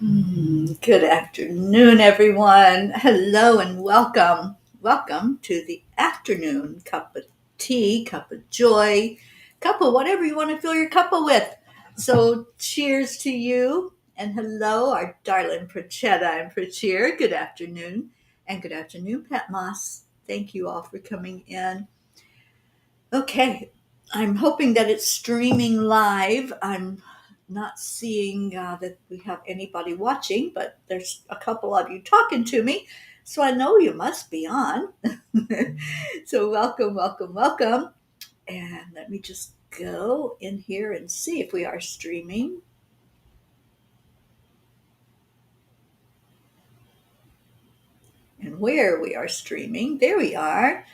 Good afternoon, everyone. Hello and welcome. Welcome to the afternoon cup of tea, cup of joy, cup of whatever you want to fill your cup of with. So, cheers to you. And hello, our darling Prachetta and Prachir. Good afternoon. And good afternoon, Pat Moss. Thank you all for coming in. Okay, I'm hoping that it's streaming live. I'm not seeing that we have anybody watching, but there's a couple of you talking to me, so I know you must be on. So, welcome, welcome, welcome. And let me just go in here and see if we are streaming. And where we are streaming. There we are.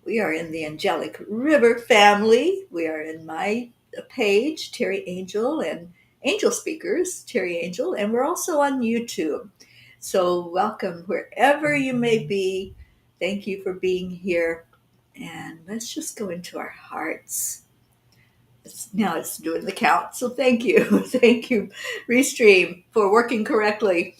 We are in the Angelic River family. We are in my page, Terry Angel, and Angel Speakers, Terry Angel, and we're also on YouTube. So, welcome wherever you may be. Thank you for being here. And let's just go into our hearts. Now it's doing the count. So, thank you. Thank you, Restream, for working correctly.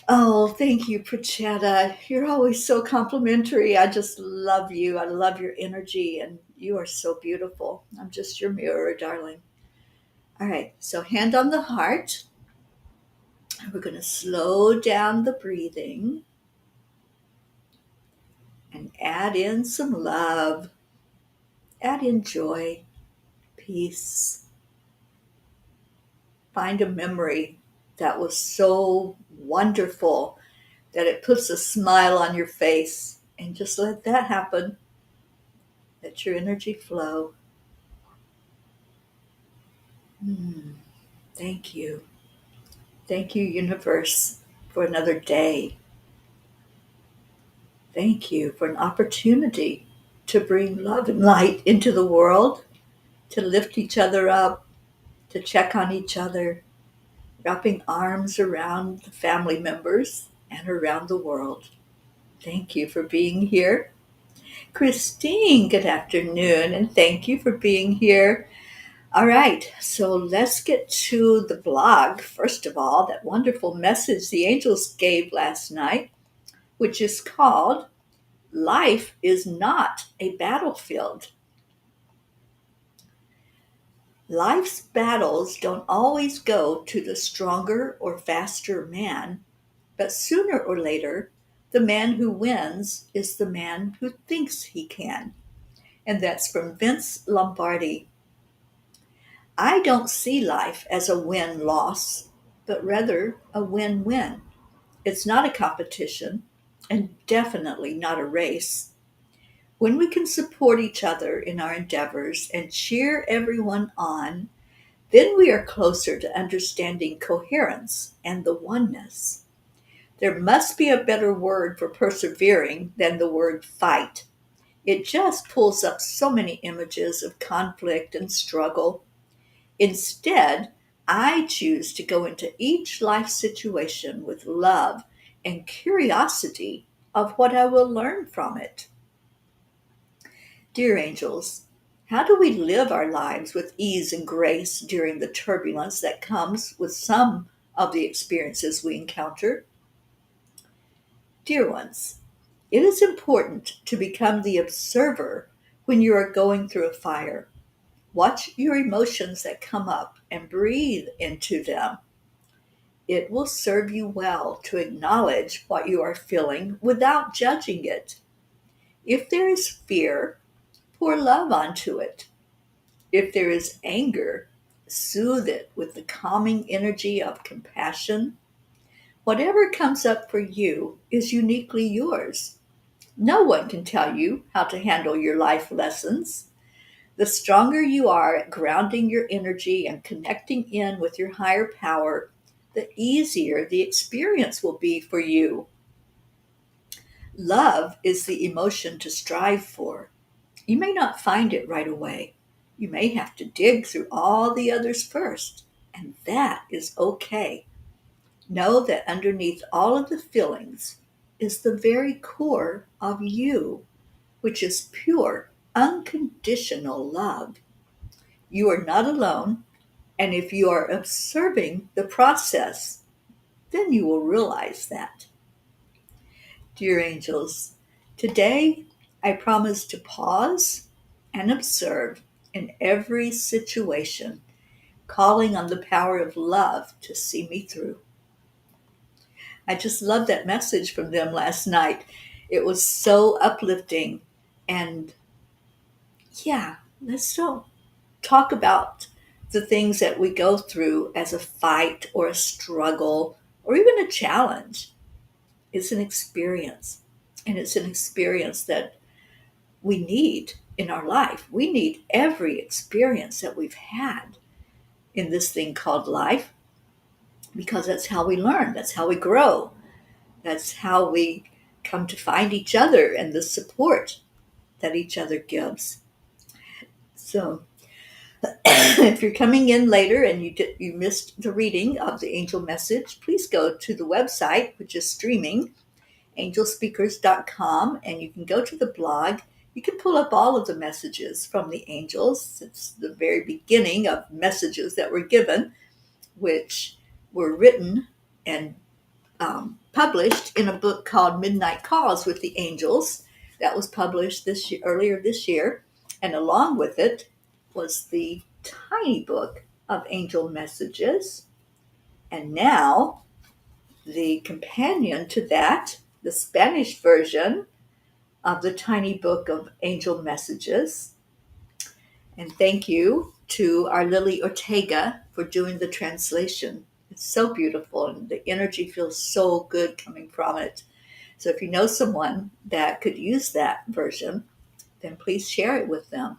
Oh, thank you, Prachetta. You're always so complimentary. I just love you. I love your energy, and you are so beautiful. I'm just your mirror, darling. All right, so hand on the heart. We're going to slow down the breathing and add in some love, add in joy, peace. Find a memory that was so wonderful that it puts a smile on your face, and just let that happen. Let your energy flow. Thank you. Thank you, universe, for another day. Thank you for an opportunity to bring love and light into the world, to lift each other up, to check on each other, wrapping arms around the family members and around the world. Thank you for being here. Christine, good afternoon, and thank you for being here. All right, so let's get to the blog. First of all, that wonderful message the angels gave last night, which is called Life is Not a Battlefield. Life's battles don't always go to the stronger or faster man, but sooner or later, the man who wins is the man who thinks he can. And that's from Vince Lombardi. I don't see life as a win loss, but rather a win win. It's not a competition, and definitely not a race. When we can support each other in our endeavors and cheer everyone on, then we are closer to understanding coherence and the oneness. There must be a better word for persevering than the word fight. It just pulls up so many images of conflict and struggle. Instead, I choose to go into each life situation with love and curiosity of what I will learn from it. Dear angels, how do we live our lives with ease and grace during the turbulence that comes with some of the experiences we encounter? Dear ones, it is important to become the observer when you are going through a fire. Watch your emotions that come up and breathe into them. It will serve you well to acknowledge what you are feeling without judging it. If there is fear, pour love onto it. If there is anger, soothe it with the calming energy of compassion. Whatever comes up for you is uniquely yours. No one can tell you how to handle your life lessons. The stronger you are at grounding your energy and connecting in with your higher power, the easier the experience will be for you. Love is the emotion to strive for. You may not find it right away. You may have to dig through all the others first, and that is okay. Know that underneath all of the feelings is the very core of you, which is pure, unconditional love. You are not alone. And if you are observing the process, then you will realize that. Dear angels, today I promise to pause and observe in every situation, calling on the power of love to see me through. I just loved that message from them last night. It was so uplifting. And yeah, let's don't talk about the things that we go through as a fight or a struggle or even a challenge. It's an experience. And it's an experience that we need in our life. We need every experience that we've had in this thing called life because that's how we learn, that's how we grow, that's how we come to find each other and the support that each other gives. So, if you're coming in later and you missed the reading of the angel message, please go to the website, which is streaming, angelspeakers.com, and you can go to the blog. You can pull up all of the messages from the angels. It's the very beginning of messages that were given, which were written and published in a book called Midnight Calls with the Angels that was published earlier this year. And along with it was the tiny book of angel messages. And now the companion to that, the Spanish version of the tiny book of angel messages. And thank you to our Lily Ortega for doing the translation. It's so beautiful and the energy feels so good coming from it. So if you know someone that could use that version, then please share it with them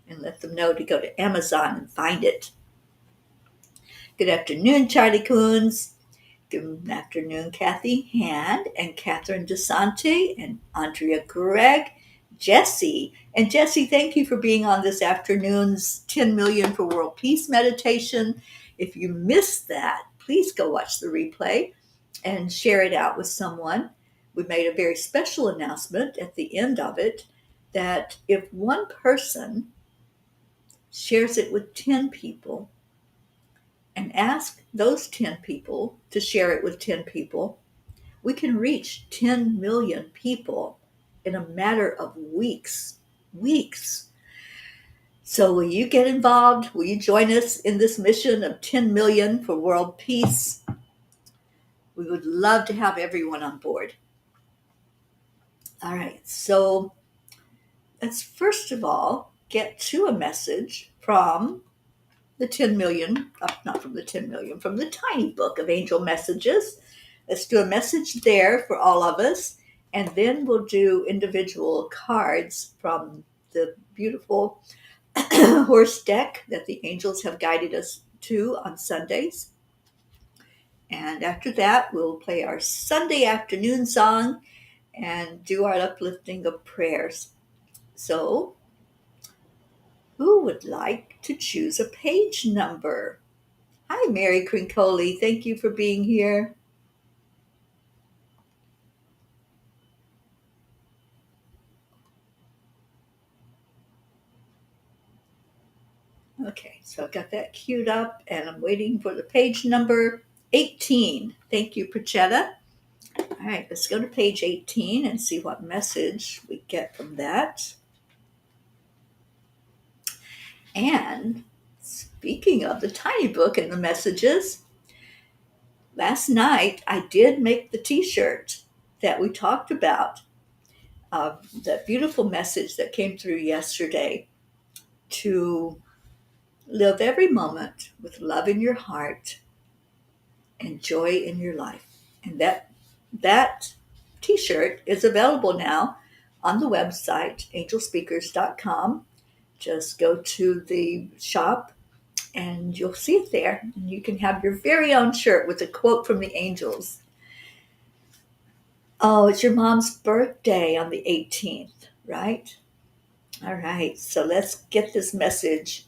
and let them know to go to Amazon and find it. Good afternoon, Charlie Coons. Good afternoon, Kathy Hand and Catherine DeSante and Andrea Gregg, Jesse. And Jesse, thank you for being on this afternoon's 10 Million for World Peace meditation. If you missed that, please go watch the replay and share it out with someone. We made a very special announcement at the end of it that if one person shares it with 10 people and ask those 10 people to share it with 10 people, we can reach 10 million people in a matter of weeks. Weeks. So will you get involved? Will you join us in this mission of 10 million for world peace? We would love to have everyone on board. All right, so let's first of all get to a message from the 10 million, not from the 10 million, from the tiny book of angel messages. Let's do a message there for all of us, and then we'll do individual cards from the beautiful horse deck that the angels have guided us to on Sundays. And after that, we'll play our Sunday afternoon song and do our uplifting of prayers. So, who would like to choose a page number? Hi, Mary Crincoli. Thank you for being here. Okay, so I've got that queued up and I'm waiting for the page number 18. Thank you, Prachetta. All right, let's go to page 18 and see what message we get from that. And speaking of the tiny book and the messages, last night I did make the t-shirt that we talked about, that beautiful message that came through yesterday, to live every moment with love in your heart and joy in your life. And that t-shirt is available now on the website, angelspeakers.com. Just go to the shop and you'll see it there. And you can have your very own shirt with a quote from the angels. Oh, it's your mom's birthday on the 18th, right? All right, so let's get this message.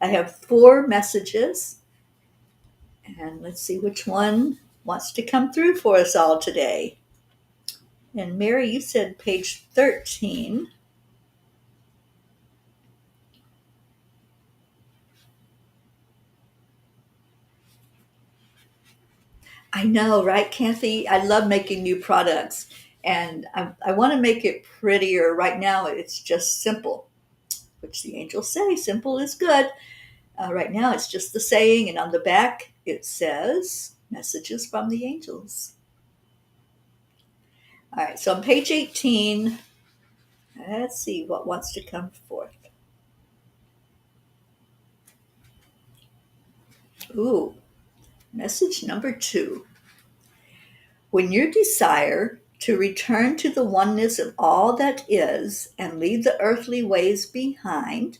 I have 4 messages, and let's see which one wants to come through for us all today. And Mary, you said page 13. I know, right, Kathy? I love making new products, and I want to make it prettier. Right now, it's just simple, which the angels say simple is good. Right now, it's just the saying, and on the back, it says messages from the angels. All right, so on page 18, let's see what wants to come forth. Ooh, message number 2. When you desire to return to the oneness of all that is and leave the earthly ways behind,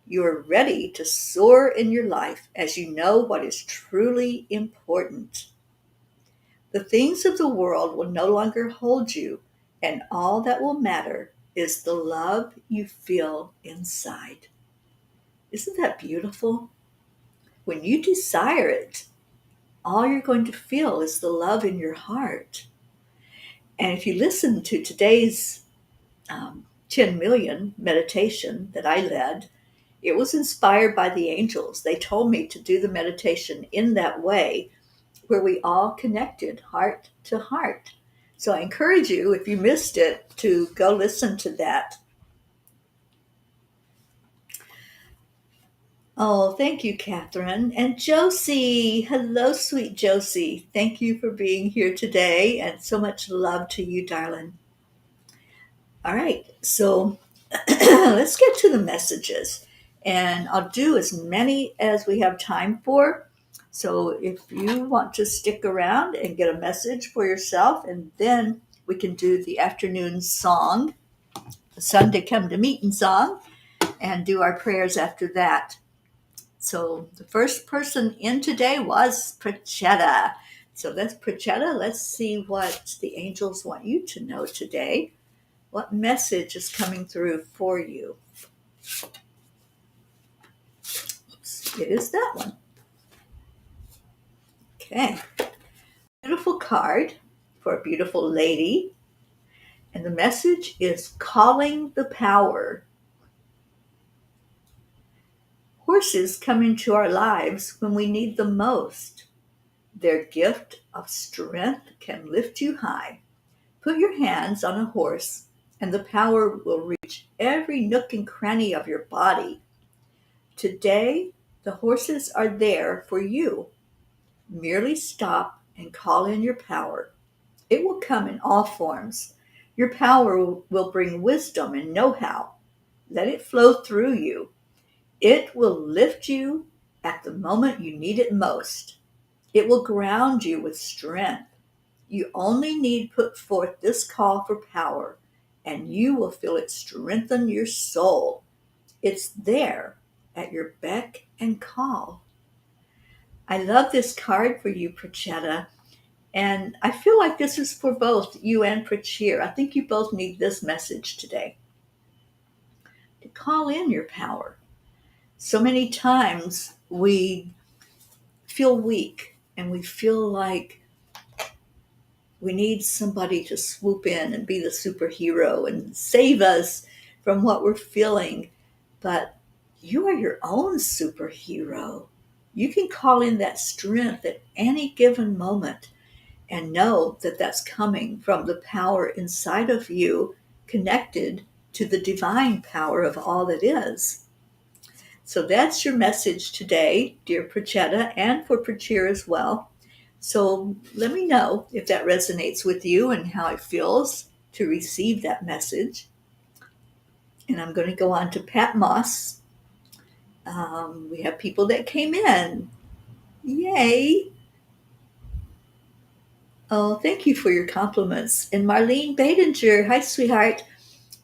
you are ready to soar in your life as you know what is truly important. The things of the world will no longer hold you, and all that will matter is the love you feel inside. Isn't that beautiful? When you desire it, all you're going to feel is the love in your heart. And if you listen to today's 10 million meditation that I led, it was inspired by the angels. They told me to do the meditation in that way where we all connected heart to heart. So I encourage you, if you missed it, to go listen to that. Oh, thank you, Catherine. And Josie. Hello, sweet Josie. Thank you for being here today, and so much love to you, darling. All right, so let's get to the messages. And I'll do as many as we have time for. So if you want to stick around and get a message for yourself, and then we can do the afternoon song, the Sunday Come to Meeting song, and do our prayers after that. So the first person in today was Prachetta. So that's Prachetta. Let's see what the angels want you to know today. What message is coming through for you? Oops, it is that one. Okay. Beautiful card for a beautiful lady. And the message is calling the power. Horses come into our lives when we need them most. Their gift of strength can lift you high. Put your hands on a horse, and the power will reach every nook and cranny of your body. Today, the horses are there for you. Merely stop and call in your power. It will come in all forms. Your power will bring wisdom and know how. Let it flow through you. It will lift you at the moment you need it most. It will ground you with strength. You only need put forth this call for power, and you will feel it strengthen your soul. It's there at your beck and call. I love this card for you, Prachetta. And I feel like this is for both you and Prachir. I think you both need this message today. To call in your power. So many times we feel weak and we feel like we need somebody to swoop in and be the superhero and save us from what we're feeling. But you are your own superhero. You can call in that strength at any given moment and know that that's coming from the power inside of you connected to the divine power of all that is. So that's your message today, dear Prachetta, and for Prachir as well. So let me know if that resonates with you and how it feels to receive that message. And I'm going to go on to Pat Moss. We have people that came in. Yay! Oh, thank you for your compliments. And Marlene Badinger, hi, sweetheart.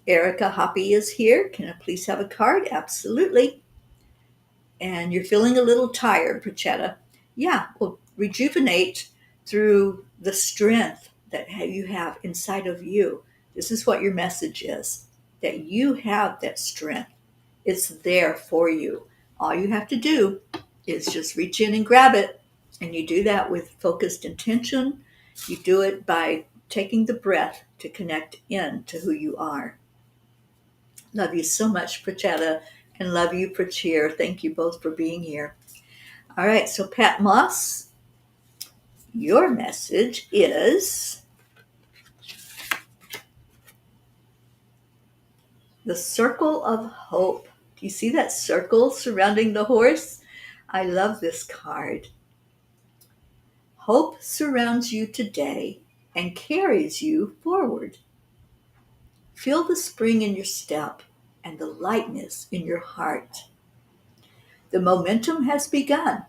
Erica Hoppy is here. Can I please have a card? Absolutely. And you're feeling a little tired, Prachetta. Yeah, well, rejuvenate through the strength that you have inside of you. This is what your message is, that you have that strength. It's there for you. All you have to do is just reach in and grab it. And you do that with focused intention. You do it by taking the breath to connect in to who you are. Love you so much, Prachetta, and love you, Prachir. Thank you both for being here. All right, so Pat Moss, Your message is the circle of hope. Do you see that circle surrounding the horse? I love this card. Hope surrounds you today and carries you forward. Feel the spring in your step and the lightness in your heart. The momentum has begun.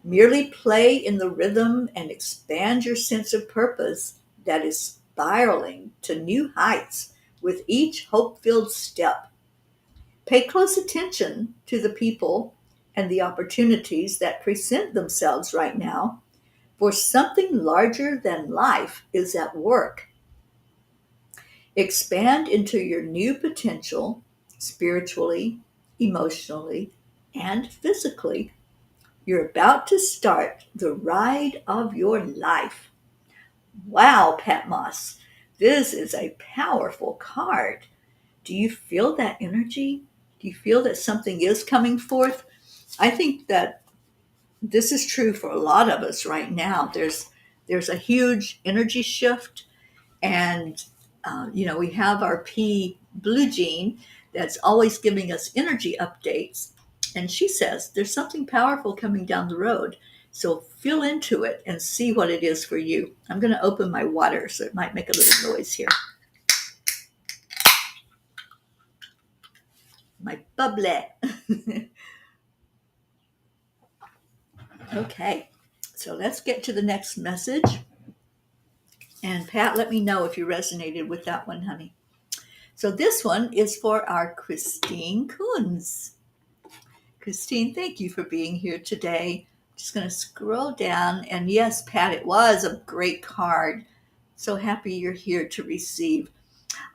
Merely play in the rhythm and expand your sense of purpose that is spiraling to new heights with each hope-filled step. Pay close attention to the people and the opportunities that present themselves right now, for something larger than life is at work. Expand into your new potential spiritually, emotionally, and physically. You're about to start the ride of your life. Wow, Patmos, this is a powerful card. Do you feel that energy? Do you feel that something is coming forth? I think that this is true for a lot of us right now. There's a huge energy shift, and we have our P blue gene that's always giving us energy updates, and she says there's something powerful coming down the road. So feel into it and see what it is for you. I'm going to open my water, so it might make a little noise here. My bubbly. Okay, so let's get to the next message. And Pat, let me know if you resonated with that one, honey. So this one is for our Christine Kunz. Christine, thank you for being here today. Just going to scroll down. And yes, Pat, it was a great card. So happy you're here to receive.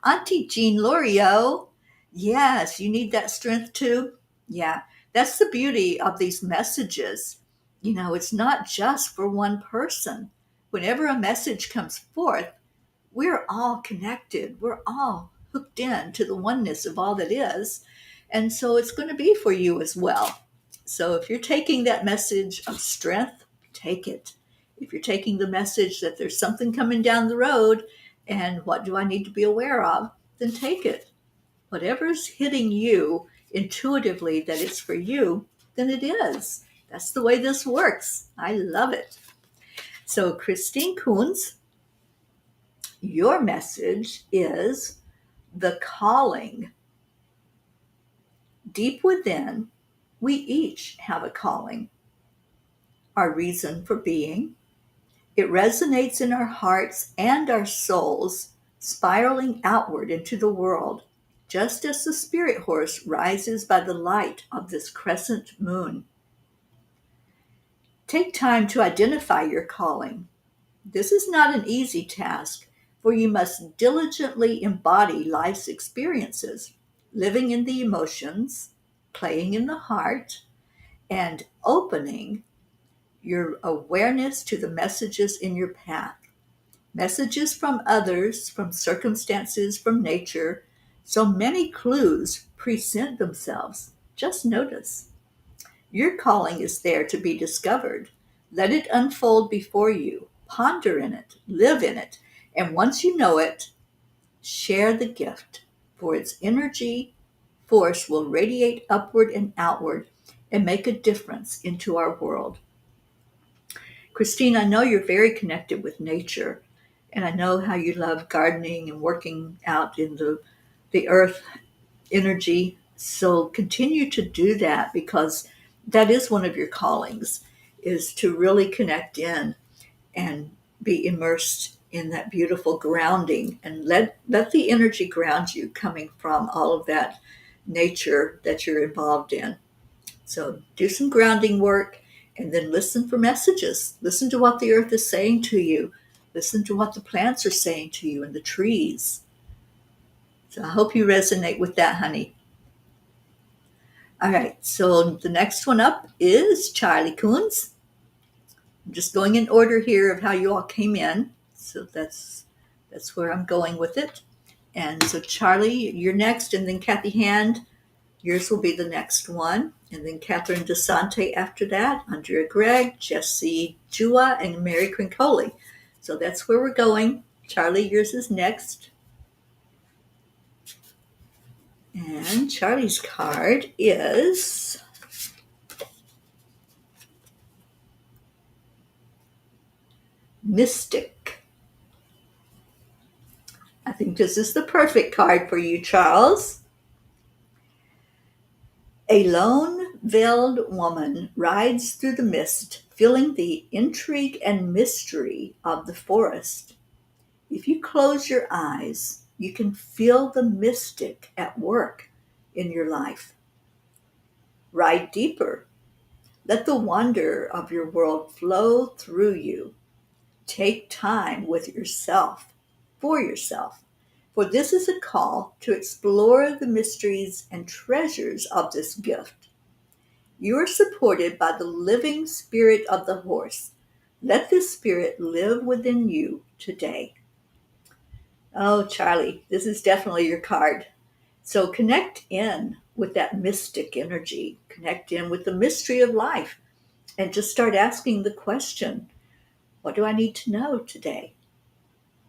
Auntie Jean Lorio, yes, you need that strength too. Yeah, that's the beauty of these messages. It's not just for one person. Whenever a message comes forth, we're all connected. We're all hooked in to the oneness of all that is. And so it's going to be for you as well. So if you're taking that message of strength, take it. If you're taking the message that there's something coming down the road and what do I need to be aware of, then take it. Whatever's hitting you intuitively that it's for you, then it is. That's the way this works. I love it. So Christine Kunz, your message is the calling. Deep within, we each have a calling, our reason for being. It resonates in our hearts and our souls, spiraling outward into the world, just as the spirit horse rises by the light of this crescent moon. Take time to identify your calling. This is not an easy task, for you must diligently embody life's experiences, living in the emotions, playing in the heart, and opening your awareness to the messages in your path. Messages from others, from circumstances, from nature. So many clues present themselves. Just notice. Your calling is there to be discovered. Let it unfold before you. Ponder in it, live in it, and once you know it, share the gift, for its energy force will radiate upward and outward and make a difference into our world. Christine, I know you're very connected with nature, and I know how you love gardening and working out in the earth energy. So continue to do that, because that is one of your callings, is to really connect in and be immersed in that beautiful grounding, and let the energy ground you coming from all of that nature that you're involved in. So do some grounding work and then listen for messages. Listen to what the earth is saying to you. Listen to what the plants are saying to you and the trees. So I hope you resonate with that, honey. All right, so the next one up is Charlie Coons. I'm just going in order here of how you all came in. So that's where I'm going with it. And so Charlie, you're next, and then Kathy Hand, yours will be the next one. And then Catherine DeSante after that, Andrea Gregg, Jesse Jua, and Mary Crincoli. So that's where we're going. Charlie, yours is next. And Charlie's card is Mystic. I think this is the perfect card for you, Charles. A lone, veiled woman rides through the mist, feeling the intrigue and mystery of the forest. If you close your eyes, you can feel the mystic at work in your life. Ride deeper. Let the wonder of your world flow through you. Take time with yourself, for yourself, for this is a call to explore the mysteries and treasures of this gift. You are supported by the living spirit of the horse. Let this spirit live within you today. Oh, Charlie, this is definitely your card. So connect in with that mystic energy, connect in with the mystery of life, and just start asking the question, what do I need to know today?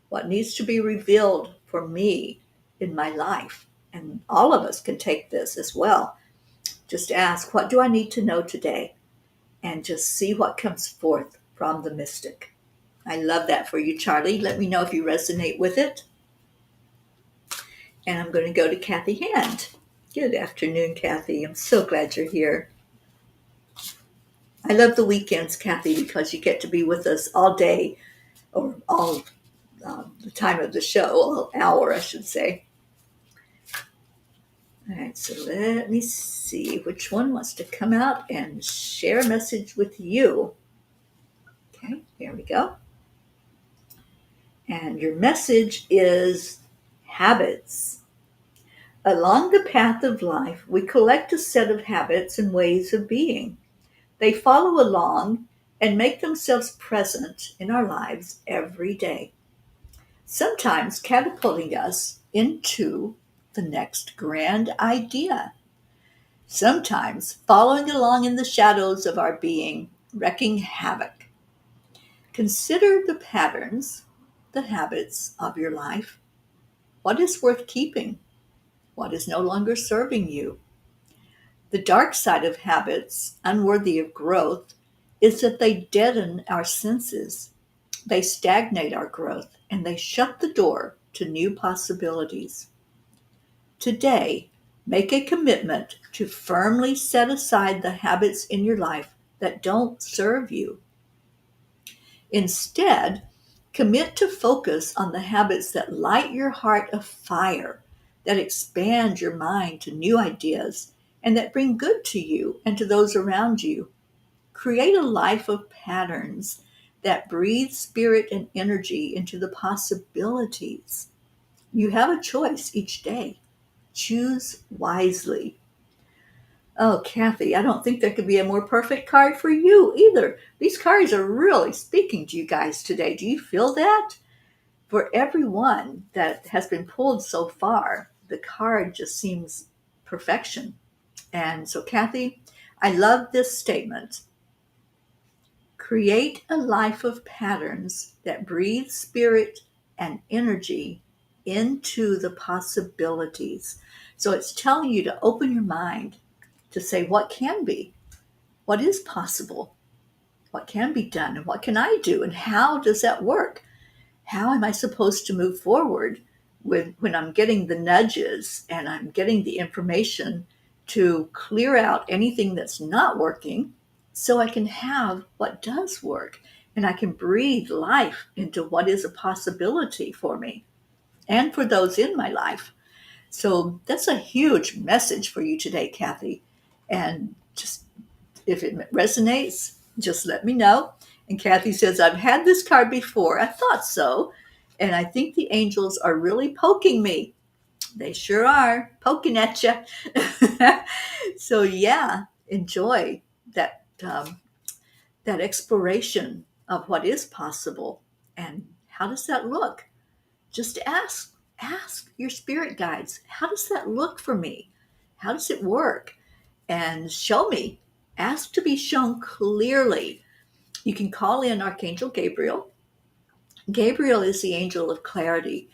What needs to be revealed for me in my life? And all of us can take this as well. Just ask, what do I need to know today? And just see what comes forth from the mystic. I love that for you, Charlie. Let me know if you resonate with it. And I'm going to go to Kathy Hand. Good afternoon, Kathy. I'm so glad you're here. I love the weekends, Kathy, because you get to be with us all day, or all the time of the show, all hour, I should say. All right, so let me see which one wants to come out and share a message with you. Okay, here we go. And your message is habits. Along the path of life, we collect a set of habits and ways of being. They follow along and make themselves present in our lives every day, sometimes catapulting us into the next grand idea, sometimes following along in the shadows of our being, wreaking havoc. Consider the patterns, the habits of your life. What is worth keeping? What is no longer serving you? The dark side of habits, unworthy of growth, is that they deaden our senses, they stagnate our growth, and they shut the door to new possibilities. Today, make a commitment to firmly set aside the habits in your life that don't serve you. Instead, commit to focus on the habits that light your heart afire, that expand your mind to new ideas, and that bring good to you and to those around you. Create a life of patterns that breathe spirit and energy into the possibilities. You have a choice each day. Choose wisely. Oh, Kathy, I don't think there could be a more perfect card for you either. These cards are really speaking to you guys today. Do you feel that? For everyone that has been pulled so far, the card just seems perfection. And so, Kathy, I love this statement. Create a life of patterns that breathe spirit and energy into the possibilities. So it's telling you to open your mind to say what can be, what is possible, what can be done, and what can I do, and how does that work? How am I supposed to move forward with when I'm getting the nudges and I'm getting the information to clear out anything that's not working so I can have what does work and I can breathe life into what is a possibility for me and for those in my life. So that's a huge message for you today, Kathy. And just if it resonates, just let me know. And Kathy says, I've had this card before. I thought so. And I think the angels are really poking me. They sure are poking at you. So yeah, enjoy that exploration of what is possible and how does that look. Just ask your spirit guides, how does that look for me? How does it work? and show me. Ask to be shown clearly. You can call in Archangel Gabriel. Gabriel is the angel of clarity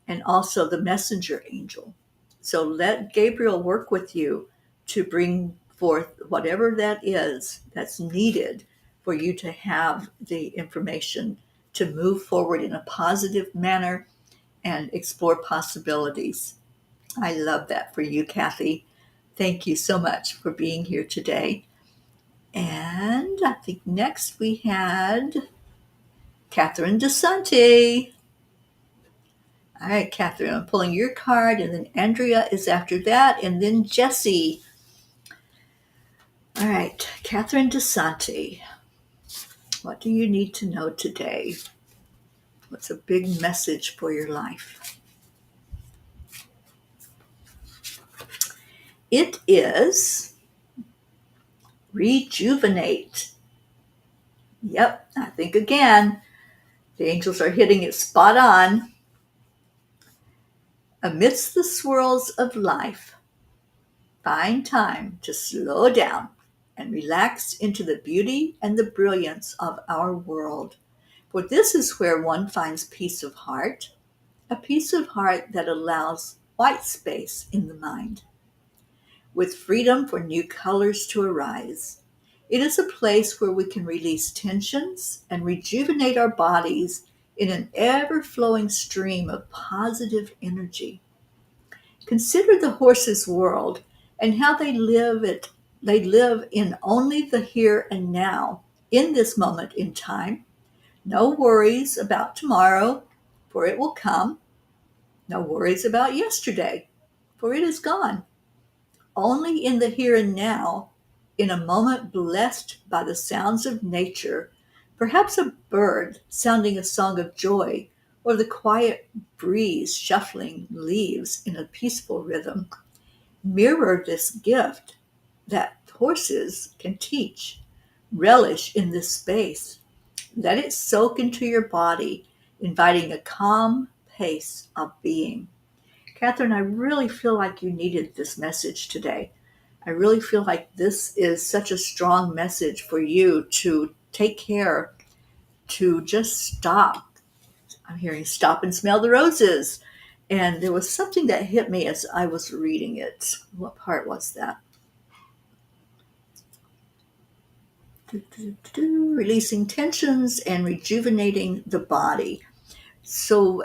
and also the messenger angel. So let Gabriel work with you to bring forth whatever that is that's needed for you to have the information to move forward in a positive manner and explore possibilities. I love that for you, Kathy. Thank you so much for being here today. And I think next we had Catherine DeSanti. All right, Catherine, I'm pulling your card, and then Andrea is after that, and then Jessie. All right, Catherine DeSanti, what do you need to know today? What's a big message for your life? It is rejuvenate. Yep, I think again, the angels are hitting it spot on. Amidst the swirls of life, find time to slow down and relax into the beauty and the brilliance of our world. For this is where one finds peace of heart, a peace of heart that allows white space in the mind, with freedom for new colors to arise. It is a place where we can release tensions and rejuvenate our bodies in an ever flowing stream of positive energy. Consider the horse's world and how they live in only the here and now, in this moment in time. No worries about tomorrow, for it will come. No worries about yesterday, for it is gone. Only in the here and now, in a moment blessed by the sounds of nature, perhaps a bird sounding a song of joy, or the quiet breeze shuffling leaves in a peaceful rhythm, mirror this gift that horses can teach. Relish in this space. Let it soak into your body, inviting a calm pace of being. Catherine, I really feel like you needed this message today. I really feel like this is such a strong message for you to take care, to just stop. I'm hearing stop and smell the roses. And there was something that hit me as I was reading it. What part was that? Releasing tensions and rejuvenating the body. So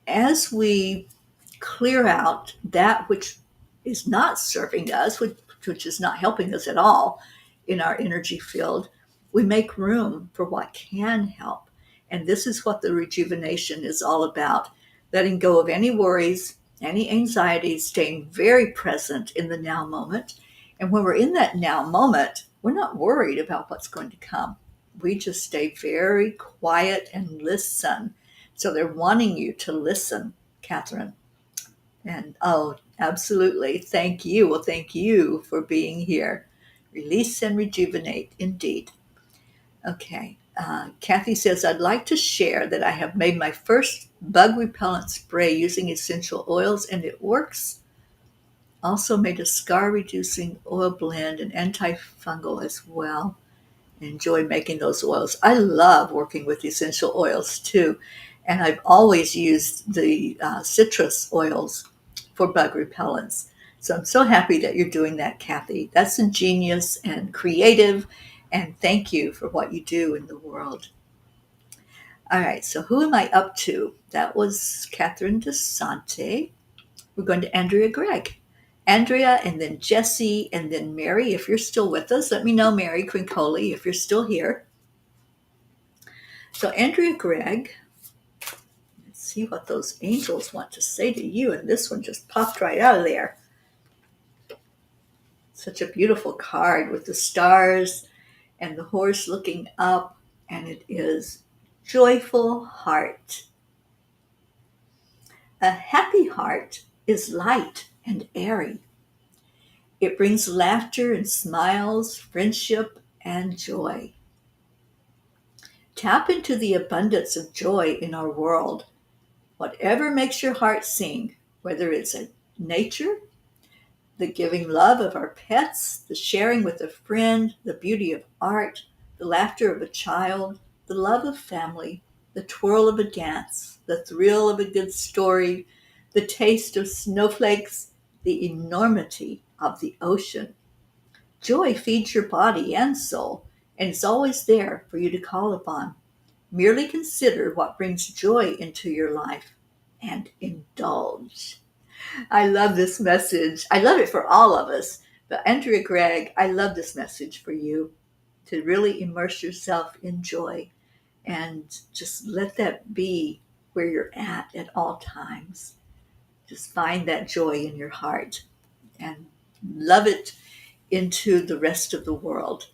as we clear out that which is not serving us, which is not helping us at all in our energy field, we make room for what can help. And this is what the rejuvenation is all about: letting go of any worries, any anxieties, staying very present in the now moment. And when we're in that now moment, we're not worried about what's going to come. We just stay very quiet and listen. So they're wanting you to listen, Catherine. And oh, absolutely. Thank you. Well, thank you for being here. Release and rejuvenate, indeed. Okay. Kathy says, I'd like to share that I have made my first bug repellent spray using essential oils, and it works. Also made a scar reducing oil blend and antifungal as well. Enjoy making those oils. I love working with essential oils too. And I've always used the citrus oils for bug repellents. So I'm so happy that you're doing that, Kathy. That's ingenious and creative. And thank you for what you do in the world. All right, so who am I up to? That was Catherine DeSante. We're going to Andrea Gregg. Andrea, and then Jessie, and then Mary. If you're still with us, let me know, Mary Crincoli, if you're still here. So Andrea Gregg, let's see what those angels want to say to you. And this one just popped right out of there. Such a beautiful card with the stars and the horse looking up, and it is joyful heart. A happy heart is light and airy. It brings laughter and smiles, friendship and joy. Tap into the abundance of joy in our world. Whatever makes your heart sing, whether it's nature, the giving love of our pets, the sharing with a friend, the beauty of art, the laughter of a child, the love of family, the twirl of a dance, the thrill of a good story, the taste of snowflakes, the enormity of the ocean. Joy feeds your body and soul, and is always there for you to call upon. Merely consider what brings joy into your life and indulge. I love this message. I love it for all of us. But Andrea Gregg, I love this message for you to really immerse yourself in joy and just let that be where you're at all times. Just find that joy in your heart and love it into the rest of the world.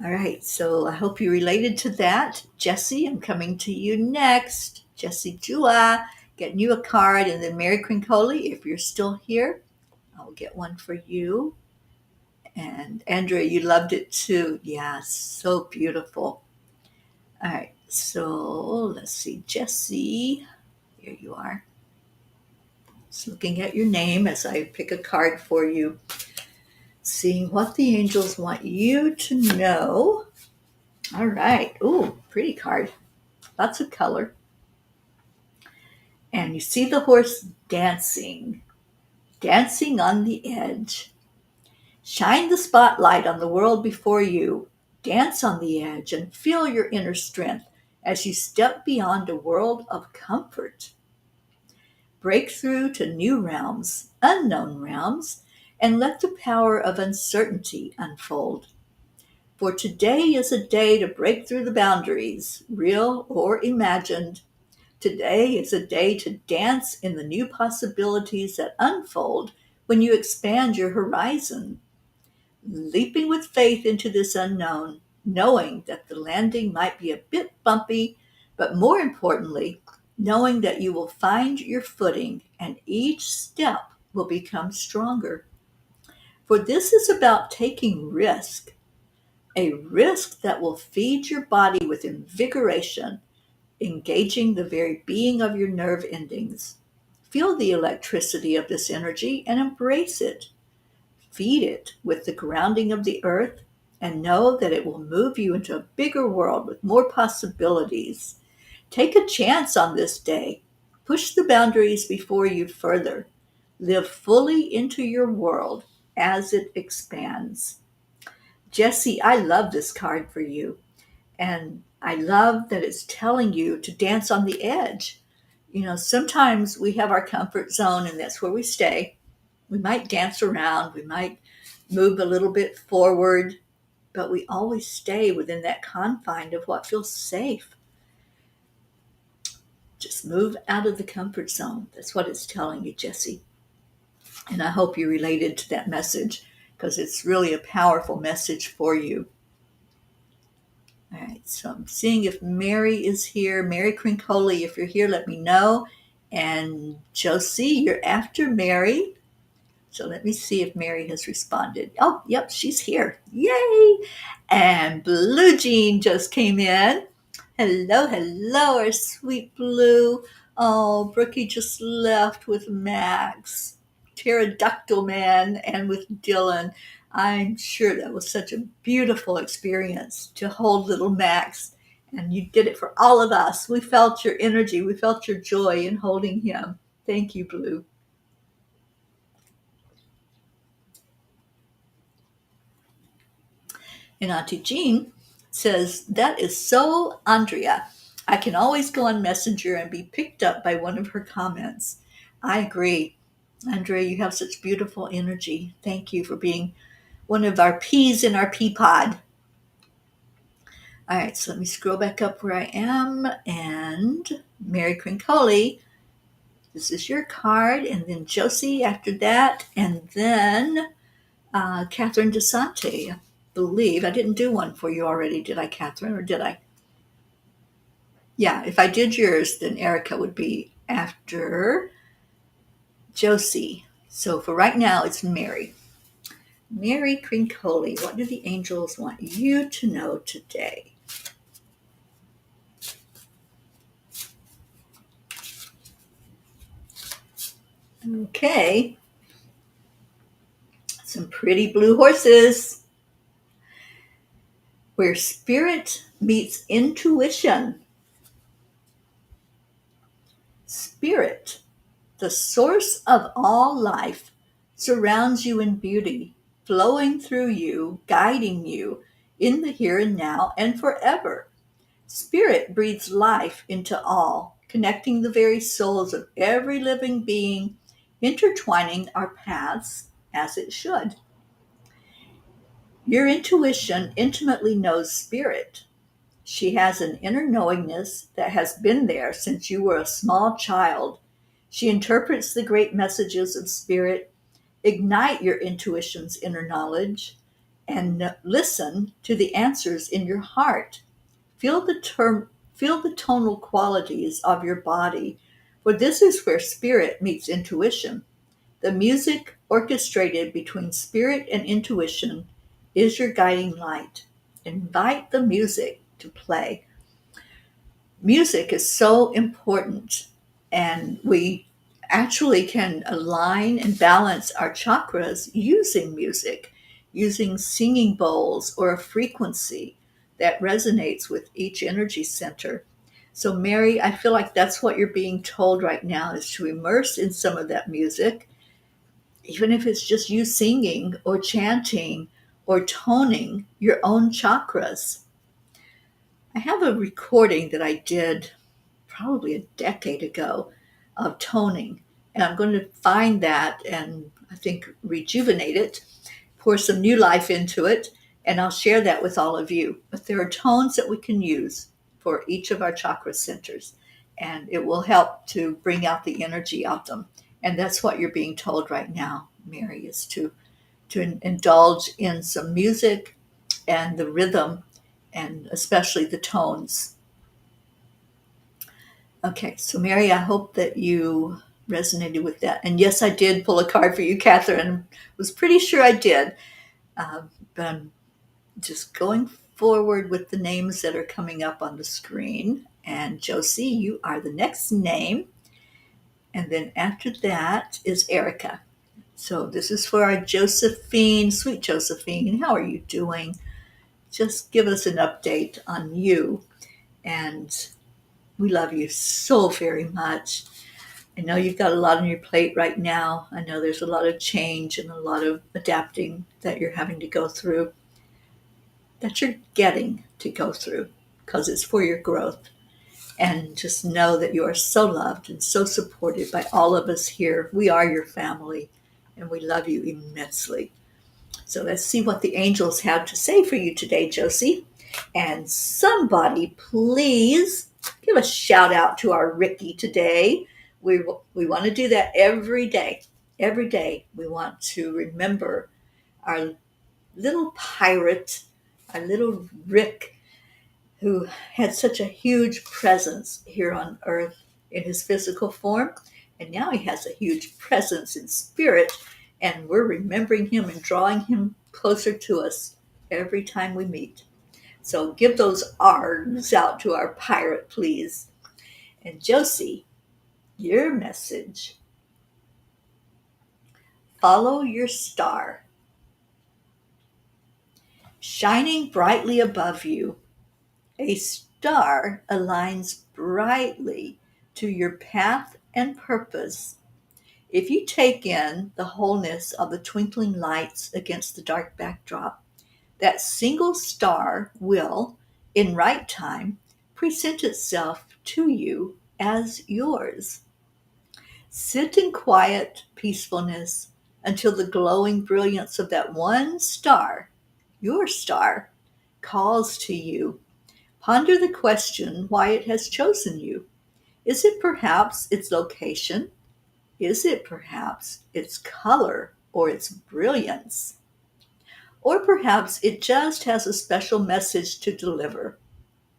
All right, so I hope you related to that. Jesse, I'm coming to you next. Jesse Jua, getting you a card, and then Mary Crincoli, if you're still here, I'll get one for you. And Andrea, you loved it too. Yeah, so beautiful. All right, so let's see, Jesse, here you are. Just looking at your name as I pick a card for you, seeing what the angels want you to know. All right. Ooh, pretty card. Lots of color. And you see the horse dancing, dancing on the edge. Shine the spotlight on the world before you. Dance on the edge and feel your inner strength as you step beyond a world of comfort. Break through to new realms, unknown realms, and let the power of uncertainty unfold. For today is a day to break through the boundaries, real or imagined. Today is a day to dance in the new possibilities that unfold when you expand your horizon, leaping with faith into this unknown, knowing that the landing might be a bit bumpy, but more importantly, knowing that you will find your footing and each step will become stronger. For this is about taking risk, a risk that will feed your body with invigoration, engaging the very being of your nerve endings. Feel the electricity of this energy and embrace it. Feed it with the grounding of the earth and know that it will move you into a bigger world with more possibilities. Take a chance on this day. Push the boundaries before you further. Live fully into your world as it expands. Jesse, I love this card for you. And I love that it's telling you to dance on the edge. You know, sometimes we have our comfort zone and that's where we stay. We might dance around, we might move a little bit forward, but we always stay within that confine of what feels safe. Just move out of the comfort zone. That's what it's telling you, Jesse. And I hope you related to that message because it's really a powerful message for you. All right, so I'm seeing if Mary is here. Mary Crincoli, if you're here, let me know. And Josie, you're after Mary. So let me see if Mary has responded. Oh, yep, she's here. Yay! And Blue Jean just came in. Hello, hello, our sweet Blue. Oh, Brookie just left with Max, Pterodactyl Man, and with Dylan. I'm sure that was such a beautiful experience to hold little Max. And you did it for all of us. We felt your energy. We felt your joy in holding him. Thank you, Blue. And Auntie Jean says, that is so Andrea. I can always go on Messenger and be picked up by one of her comments. I agree. Andrea, you have such beautiful energy. Thank you for being one of our peas in our pea pod. All right, so let me scroll back up where I am. And Mary Crincoli, this is your card. And then Josie after that. And then Catherine DeSante, I believe. I didn't do one for you already, did I, Catherine, or did I? Yeah, if I did yours, then Erica would be after Josie. So for right now, it's Mary. Mary Crincoli, what do the angels want you to know today? Okay, some pretty blue horses. Where spirit meets intuition. Spirit, the source of all life, surrounds you in beauty, flowing through you, guiding you in the here and now and forever. Spirit breathes life into all, connecting the very souls of every living being, intertwining our paths as it should. Your intuition intimately knows spirit. She has an inner knowingness that has been there since you were a small child. She interprets the great messages of spirit, ignite your intuition's inner knowledge, and listen to the answers in your heart. Feel the tonal qualities of your body, for this is where spirit meets intuition. The music orchestrated between spirit and intuition is your guiding light. Invite the music to play. Music is so important, and we actually can align and balance our chakras using music, using singing bowls or a frequency that resonates with each energy center. So, Mary, I feel like that's what you're being told right now, is to immerse in some of that music, even if it's just you singing or chanting or toning your own chakras. I have a recording that I did probably a decade ago of toning. And I'm going to find that and I think rejuvenate it, pour some new life into it, and I'll share that with all of you. But there are tones that we can use for each of our chakra centers, and it will help to bring out the energy of them. And that's what you're being told right now, Mary, is to indulge in some music and the rhythm and especially the tones. Okay, so Mary, I hope that you resonated with that. And yes, I did pull a card for you, Catherine. Was pretty sure I did. But I'm just going forward with the names that are coming up on the screen. And Josie, you are the next name. And then after that is Erica. So this is for our Josephine, sweet Josephine. How are you doing? Just give us an update on you. And we love you so very much. I know you've got a lot on your plate right now. I know there's a lot of change and a lot of adapting that you're having to go through, that you're getting to go through because it's for your growth. And just know that you are so loved and so supported by all of us here. We are your family and we love you immensely. So let's see what the angels have to say for you today, Josie. And somebody, please give a shout out to our Ricky today. We want to do that every day. Every day we want to remember our little pirate, our little Rick, who had such a huge presence here on earth in his physical form. And now he has a huge presence in spirit. And we're remembering him and drawing him closer to us every time we meet. So give those R's out to our pirate, please. And Josie, your message: follow your star. Shining brightly above you, a star aligns brightly to your path and purpose. If you take in the wholeness of the twinkling lights against the dark backdrop, that single star will, in right time, present itself to you as yours. Sit in quiet peacefulness until the glowing brilliance of that one star, your star, calls to you. Ponder the question why it has chosen you. Is it perhaps its location? Is it perhaps its color or its brilliance? Or perhaps it just has a special message to deliver,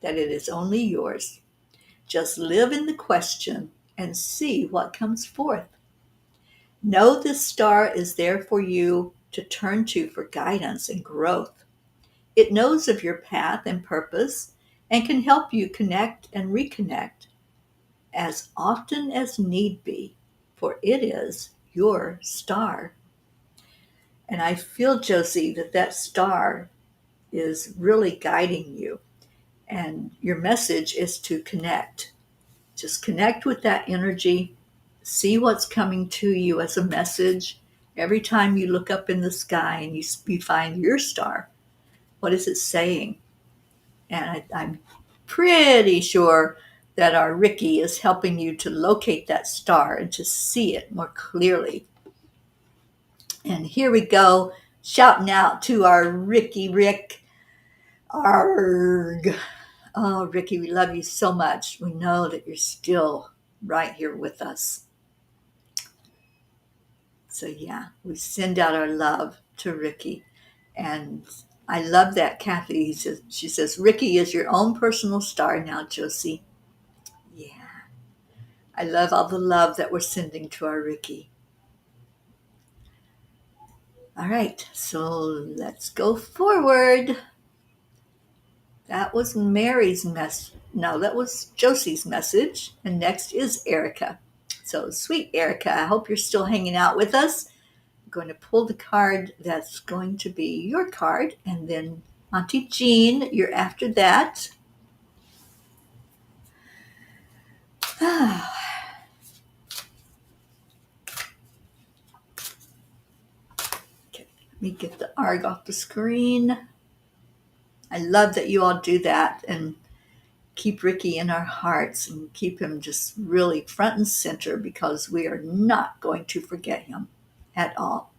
that it is only yours. Just live in the question and see what comes forth. Know this star is there for you to turn to for guidance and growth. It knows of your path and purpose and can help you connect and reconnect as often as need be for it is your star. And I feel, Josie, that that star is really guiding you. And your message is to connect. Just connect with that energy. See what's coming to you as a message. Every time you look up in the sky and you find your star, what is it saying? And I'm pretty sure that our Ricky is helping you to locate that star and to see it more clearly. And here we go, shouting out to our Ricky Rick. Arg. Oh, Ricky, we love you so much. We know that you're still right here with us. So, yeah, we send out our love to Ricky. And I love that, Kathy. She says, Ricky is your own personal star now, Josie. Yeah. I love all the love that we're sending to our Ricky. All right, so let's go forward. That was Mary's message. No, that was Josie's message. And next is Erica. So, sweet Erica, I hope you're still hanging out with us. I'm going to pull the card that's going to be your card. And then Auntie Jean, you're after that. Okay, let me get the ARG off the screen. I love that you all do that and keep Ricky in our hearts and keep him just really front and center, because we are not going to forget him at all.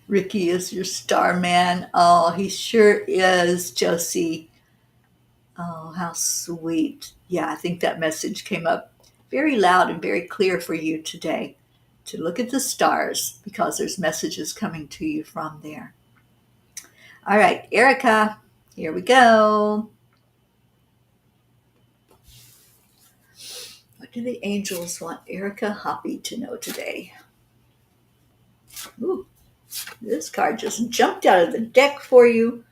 Ricky is your star man. Oh, he sure is, Josie. Oh, how sweet. Yeah, I think that message came up very loud and very clear for you today, to look at the stars, because there's messages coming to you from there. All right, Erica, here we go. What do the angels want Erica Hoppy to know today? Ooh, this card just jumped out of the deck for you.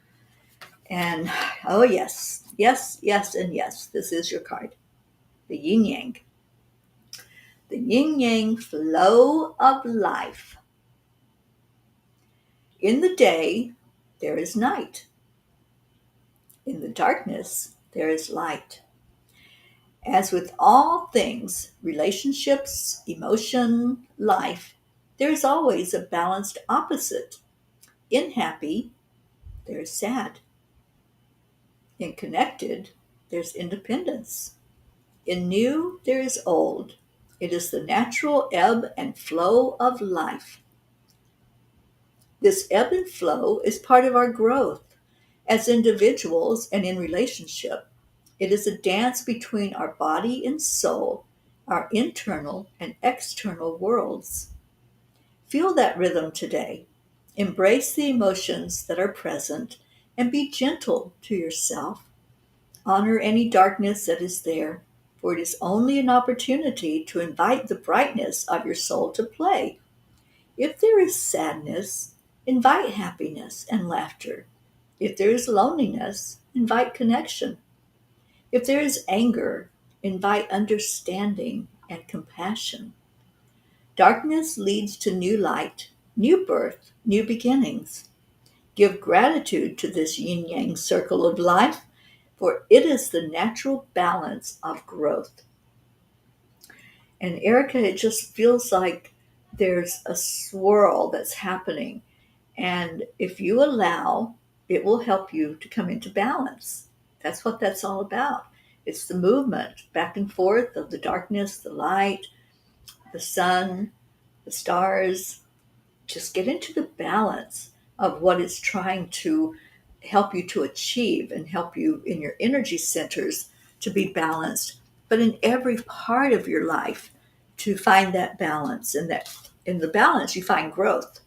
And oh, yes, yes, yes, and yes, this is your card. The yin yang. The yin yang flow of life. In the day, there is night. In the darkness, there is light. As with all things, relationships, emotion, life, there is always a balanced opposite. In happy, there is sad. In connected, there's independence. In new, there is old. It is the natural ebb and flow of life. This ebb and flow is part of our growth as individuals and in relationship. It is a dance between our body and soul, our internal and external worlds. Feel that rhythm today. Embrace the emotions that are present and be gentle to yourself. Honor any darkness that is there, for it is only an opportunity to invite the brightness of your soul to play. If there is sadness, invite happiness and laughter. If there is loneliness, invite connection. If there is anger, invite understanding and compassion. Darkness leads to new light, new birth, new beginnings. Give gratitude to this yin yang circle of life, for it is the natural balance of growth. And Erica, it just feels like there's a swirl that's happening. And if you allow, it will help you to come into balance. That's what that's all about. It's the movement back and forth of the darkness, the light, the sun, the stars. Just get into the balance of what it's trying to help you to achieve and help you in your energy centers to be balanced, but in every part of your life to find that balance. And that in the balance, you find growth.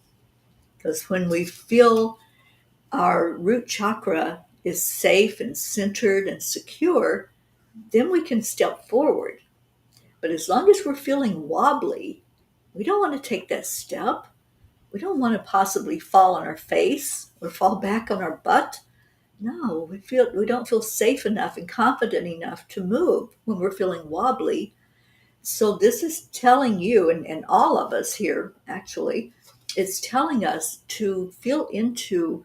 Because when we feel our root chakra is safe and centered and secure, then we can step forward. But as long as we're feeling wobbly, we don't want to take that step. We don't want to possibly fall on our face or fall back on our butt. No, we don't feel safe enough and confident enough to move when we're feeling wobbly. So this is telling you, and all of us here actually, it's telling us to feel into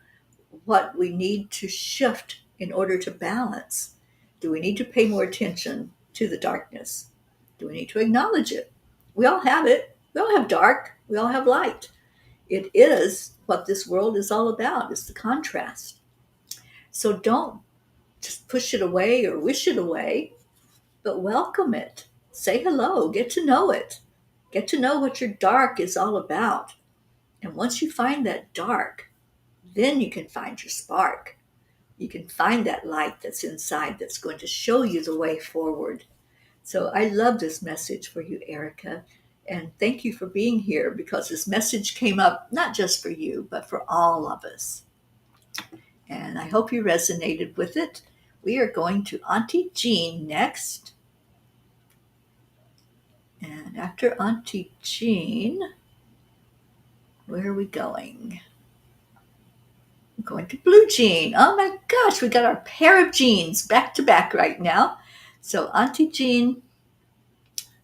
what we need to shift in order to balance. Do we need to pay more attention to the darkness? Do we need to acknowledge it? We all have it. We all have dark. We all have light. It is what this world is all about. It's the contrast. So don't just push it away or wish it away, but welcome it. Say hello. Get to know it. Get to know what your dark is all about. And once you find that dark, then you can find your spark. You can find that light that's inside that's going to show you the way forward. So I love this message for you, Erica. And thank you for being here because this message came up not just for you, but for all of us. And I hope you resonated with it. We are going to Auntie Jean next. And after Auntie Jean, where are we going? I'm going to Blue Jean. Oh my gosh, we got our pair of jeans back to back right now. So Auntie Jean,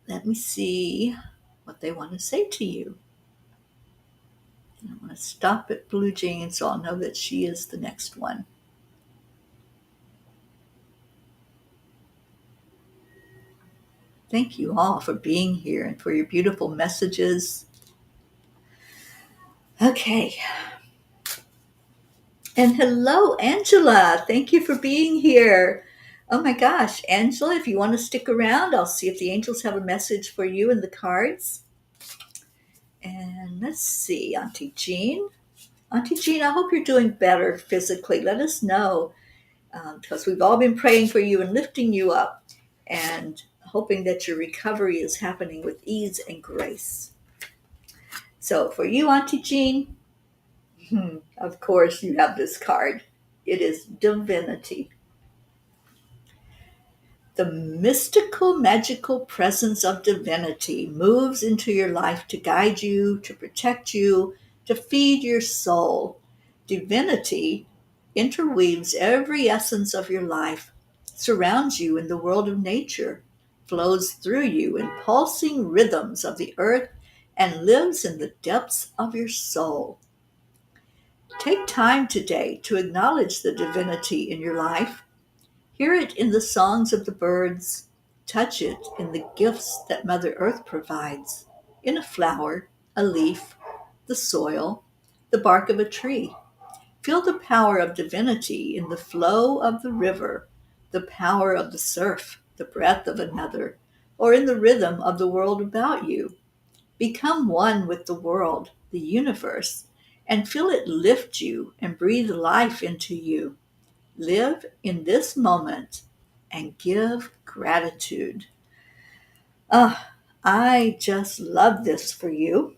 let me see what they want to say to you. I want to stop at Blue Jean so I'll know that she is the next one. Thank you all for being here and for your beautiful messages. Okay. And hello, Angela. Thank you for being here. Oh my gosh, Angela, if you want to stick around, I'll see if the angels have a message for you in the cards. And let's see, Auntie Jean. Auntie Jean, I hope you're doing better physically. Let us know because we've all been praying for you and lifting you up and hoping that your recovery is happening with ease and grace. So for you, Auntie Jean, of course you have this card. It is divinity. The mystical, magical presence of divinity moves into your life to guide you, to protect you, to feed your soul. Divinity interweaves every essence of your life, surrounds you in the world of nature, flows through you in pulsing rhythms of the earth, and lives in the depths of your soul. Take time today to acknowledge the divinity in your life. Hear it in the songs of the birds. Touch it in the gifts that Mother Earth provides, in a flower, a leaf, the soil, the bark of a tree. Feel the power of divinity in the flow of the river, the power of the surf, the breath of another, or in the rhythm of the world about you. Become one with the world, the universe, and feel it lift you and breathe life into you. Live in this moment and give gratitude. I just love this for you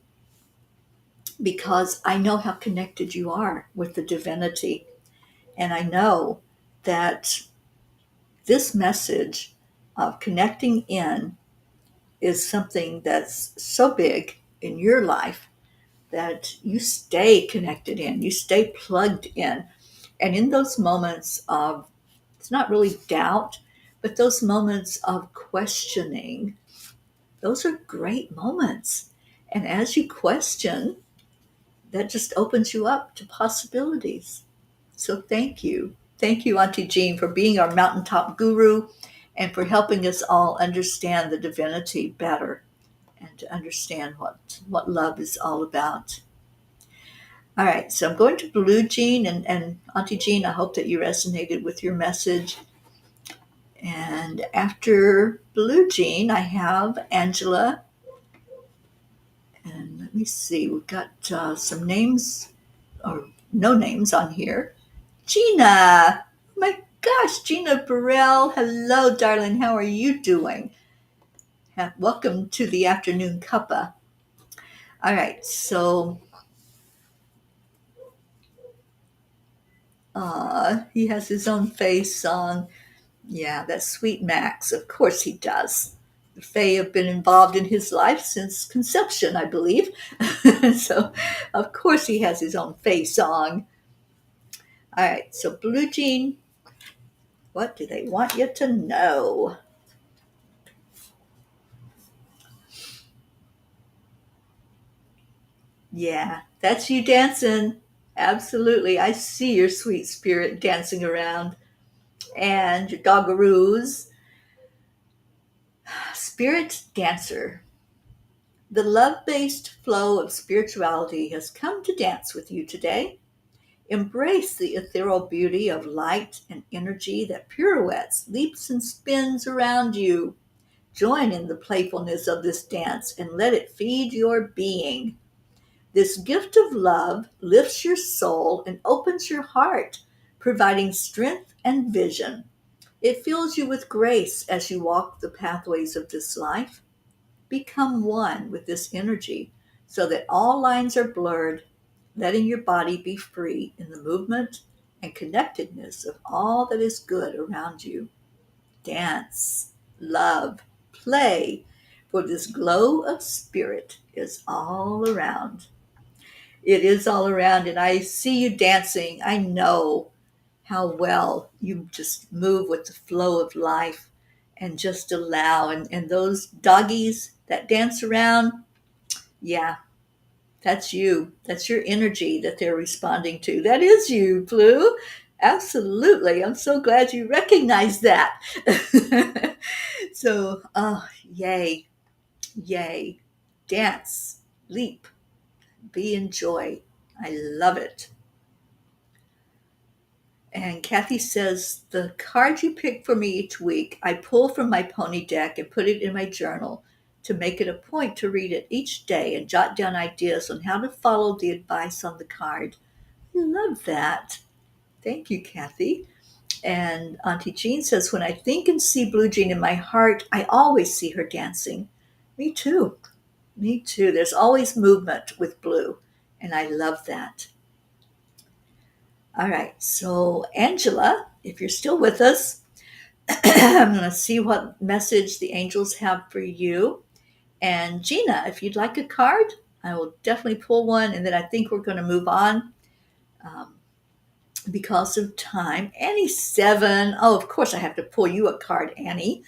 because I know how connected you are with the divinity. And I know that this message of connecting in is something that's so big in your life that you stay connected in, you stay plugged in. And in those moments of, it's not really doubt, but those moments of questioning, those are great moments. And as you question, that just opens you up to possibilities. So thank you. Thank you, Auntie Jean, for being our mountaintop guru and for helping us all understand the divinity better and to understand what love is all about. All right, so I'm going to Blue Jean and Auntie Jean, I hope that you resonated with your message. And after Blue Jean, I have Angela. And let me see, we've got some names, or no names on here. Gina! Oh my gosh, Gina Burrell. Hello, darling. How are you doing? Welcome to the afternoon cuppa. All right, so he has his own face song. Yeah, that's Sweet Max. Of course he does. The Fae have been involved in his life since conception, I believe. So, of course, he has his own Fae song. All right, so Blue Jean, what do they want you to know? Yeah, that's you dancing. Absolutely. I see your sweet spirit dancing around and your doggaroos. Spirit dancer. The love based flow of spirituality has come to dance with you today. Embrace the ethereal beauty of light and energy that pirouettes, leaps, and spins around you. Join in the playfulness of this dance and let it feed your being. This gift of love lifts your soul and opens your heart, providing strength and vision. It fills you with grace as you walk the pathways of this life. Become one with this energy so that all lines are blurred, letting your body be free in the movement and connectedness of all that is good around you. Dance, love, play, for this glow of spirit is all around. It is all around, and I see you dancing. I know how well you just move with the flow of life and just allow. And those doggies that dance around, yeah, that's you. That's your energy that they're responding to. That is you, Blue. Absolutely. I'm so glad you recognize that. So, oh, yay, yay. Dance, leap, be in joy. I love it. And Kathy says, the card you pick for me each week, I pull from my pony deck and put it in my journal to make it a point to read it each day and jot down ideas on how to follow the advice on the card. I love that. Thank you, Kathy. And Auntie Jean says, when I think and see Blue Jean in my heart, I always see her dancing. Me too. Me too. There's always movement with Blue, and I love that. All right, so Angela, if you're still with us, I'm going to see what message the angels have for you. And Gina, if you'd like a card, I will definitely pull one. And then I think we're going to move on um, because of time. Annie 7. Oh, of course, I have to pull you a card, Annie.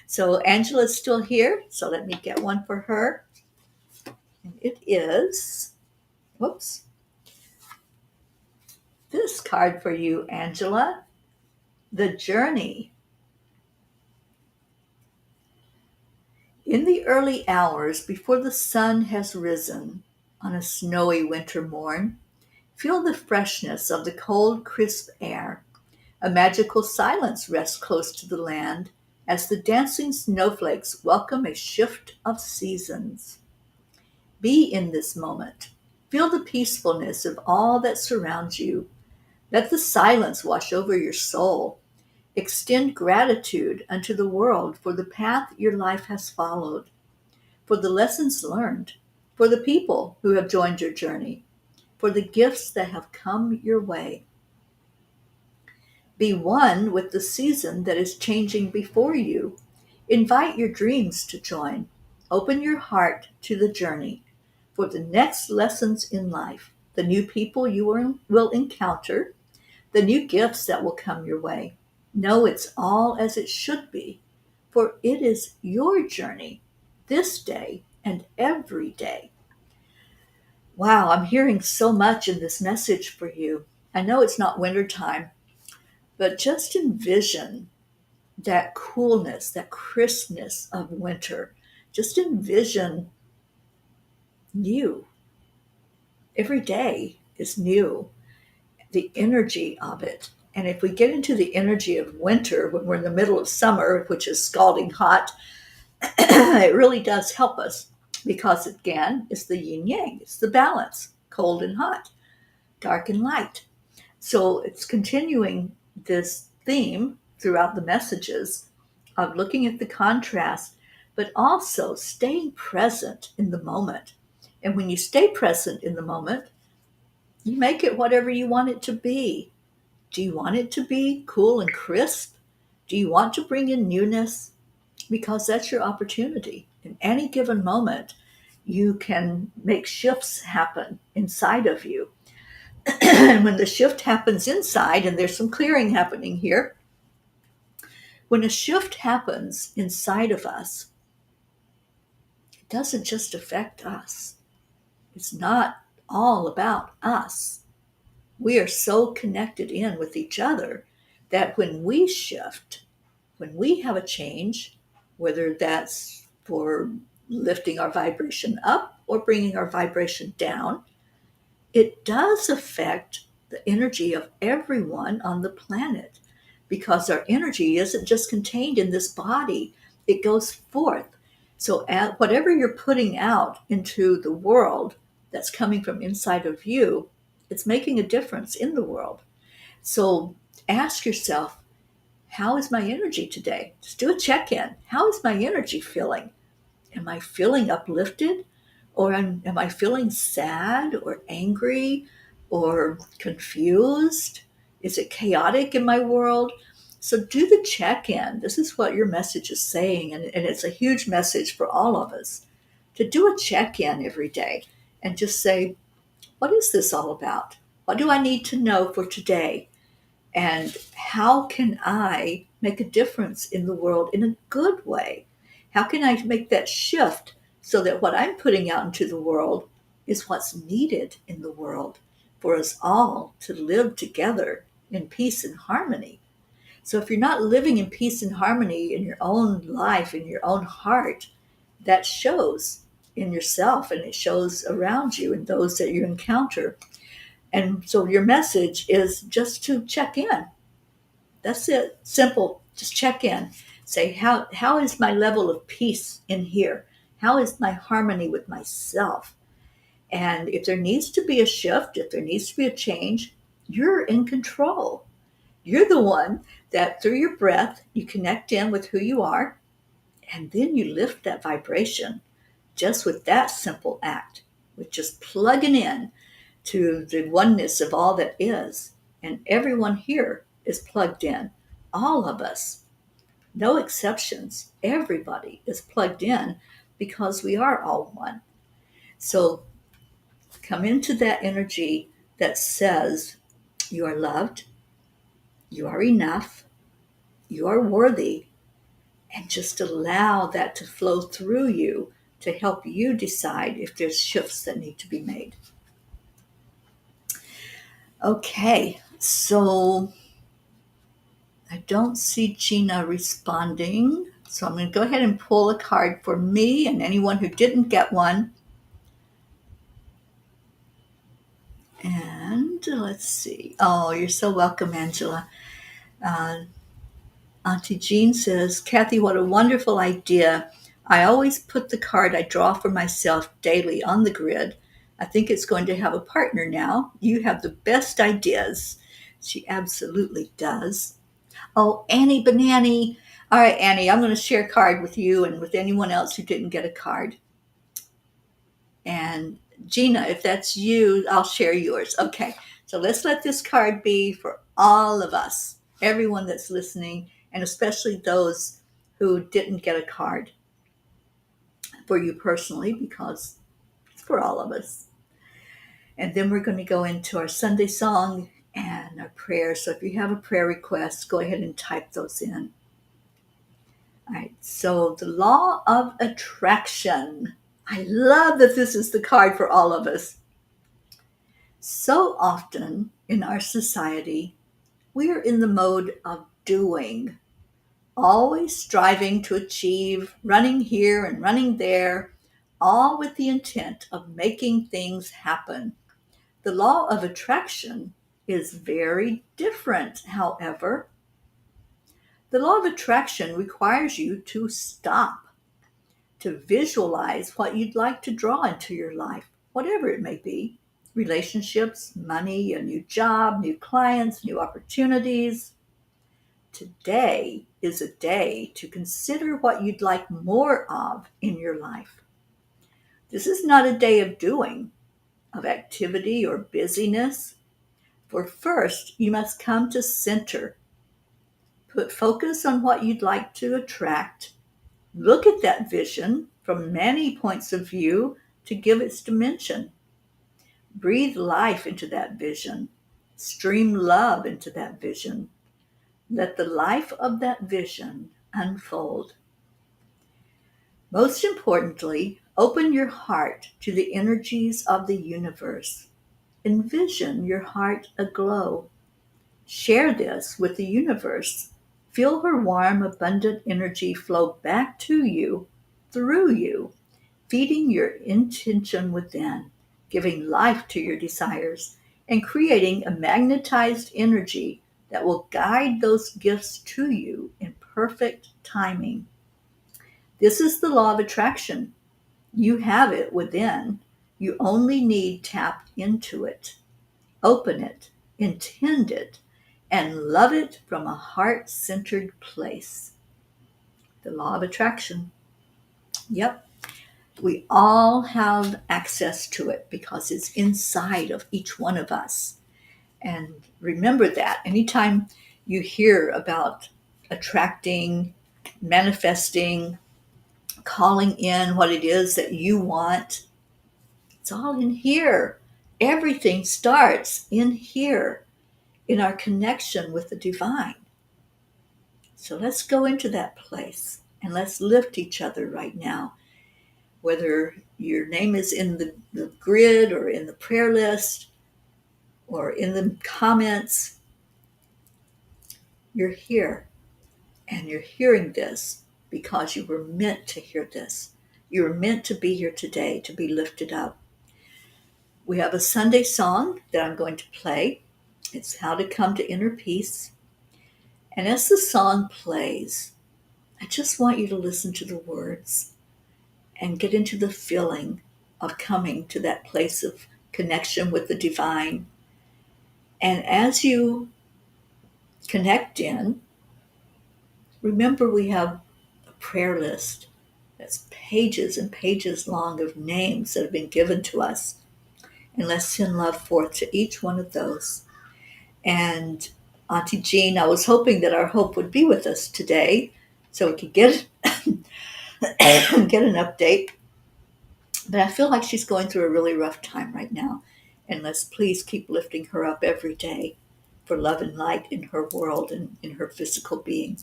So Angela's still here. So let me get one for her. And it is, whoops, this card for you, Angela. The Journey. In the early hours before the sun has risen on a snowy winter morn, feel the freshness of the cold, crisp air. A magical silence rests close to the land as the dancing snowflakes welcome a shift of seasons. Be in this moment. Feel the peacefulness of all that surrounds you. Let the silence wash over your soul. Extend gratitude unto the world for the path your life has followed, for the lessons learned, for the people who have joined your journey, for the gifts that have come your way. Be one with the season that is changing before you. Invite your dreams to join. Open your heart to the journey for the next lessons in life, the new people you will encounter, the new gifts that will come your way. Know it's all as it should be, for it is your journey this day and every day. Wow, I'm hearing so much in this message for you. I know it's not wintertime, but just envision that coolness, that crispness of winter. Just envision new. Every day is new, the energy of it. And if we get into the energy of winter when we're in the middle of summer, which is scalding hot, it really does help us because, again, it's the yin yang, it's the balance, cold and hot, dark and light. So it's continuing this theme throughout the messages of looking at the contrast, but also staying present in the moment. And when you stay present in the moment, you make it whatever you want it to be. Do you want it to be cool and crisp? Do you want to bring in newness? Because that's your opportunity. In any given moment, you can make shifts happen inside of you. And when the shift happens inside, and there's some clearing happening here, when a shift happens inside of us, it doesn't just affect us. It's not all about us. We are so connected in with each other that when we shift, when we have a change, whether that's for lifting our vibration up or bringing our vibration down, it does affect the energy of everyone on the planet, because our energy isn't just contained in this body, it goes forth. So, whatever you're putting out into the world that's coming from inside of you, it's making a difference in the world. So, ask yourself, how is my energy today? Just do a check in. How is my energy feeling? Am I feeling uplifted? Or am I feeling sad or angry or confused? Is it chaotic in my world? So do the check in. This is what your message is saying, and it's a huge message for all of us to do a check in every day and just say, what is this all about? What do I need to know for today? And how can I make a difference in the world in a good way? How can I make that shift so that what I'm putting out into the world is what's needed in the world for us all to live together in peace and harmony? So if you're not living in peace and harmony in your own life, in your own heart, that shows in yourself and it shows around you and those that you encounter. And so your message is just to check in. That's it. Simple. Just check in. Say, how is my level of peace in here? How is my harmony with myself? And if there needs to be a shift, if there needs to be a change, you're in control. You're the one that through your breath, you connect in with who you are, and then you lift that vibration just with that simple act, with just plugging in to the oneness of all that is. And everyone here is plugged in. All of us, no exceptions. Everybody is plugged in because we are all one. So come into that energy that says you are loved, you are enough, you are worthy, and just allow that to flow through you to help you decide if there's shifts that need to be made. Okay, so I don't see Gina responding. So I'm going to go ahead and pull a card for me and anyone who didn't get one. And let's see. Oh, you're so welcome, Angela. Auntie Jean says, Kathy, what a wonderful idea. I always put the card I draw for myself daily on the grid. I think it's going to have a partner now. You have the best ideas. She absolutely does. Oh, Annie Banani. All right, Annie, I'm going to share a card with you and with anyone else who didn't get a card. And Gina, if that's you, I'll share yours. Okay, so let's let this card be for all of us, everyone that's listening, and especially those who didn't get a card, for you personally, because it's for all of us. And then we're going to go into our Sunday song and our prayer. So if you have a prayer request, go ahead and type those in. All right, so the law of attraction. I love that this is the card for all of us. So often in our society, we are in the mode of doing, always striving to achieve, running here and running there, all with the intent of making things happen. The law of attraction is very different, however. The law of attraction requires you to stop, to visualize what you'd like to draw into your life, whatever it may be. Relationships, money, a new job, new clients, new opportunities. Today is a day to consider what you'd like more of in your life. This is not a day of doing, of activity or busyness. For first, you must come to center. Put focus on what you'd like to attract. Look at that vision from many points of view to give its dimension. Breathe life into that vision. Stream love into that vision. Let the life of that vision unfold. Most importantly, open your heart to the energies of the universe. Envision your heart aglow. Share this with the universe. Feel her warm, abundant energy flow back to you, through you, feeding your intention within, giving life to your desires, and creating a magnetized energy that will guide those gifts to you in perfect timing. This is the law of attraction. You have it within. You only need tap into it, open it, intend it, and love it from a heart centered place. The law of attraction. Yep, we all have access to it because it's inside of each one of us. And remember that anytime you hear about attracting, manifesting, calling in what it is that you want, it's all in here. Everything starts in here, in our connection with the divine. So let's go into that place and let's lift each other right now. Whether your name is in the grid or in the prayer list or in the comments, you're here and you're hearing this because you were meant to hear this. You were meant to be here today to be lifted up. We have a Sunday song that I'm going to play. It's How to Come to Inner Peace. And as the song plays, I just want you to listen to the words and get into the feeling of coming to that place of connection with the divine. And as you connect in, remember we have a prayer list that's pages and pages long of names that have been given to us. And let's send love forth to each one of those. And Auntie Jean, I was hoping that our Hope would be with us today so we could get get an update. But I feel like she's going through a really rough time right now. And let's please keep lifting her up every day for love and light in her world and in her physical being.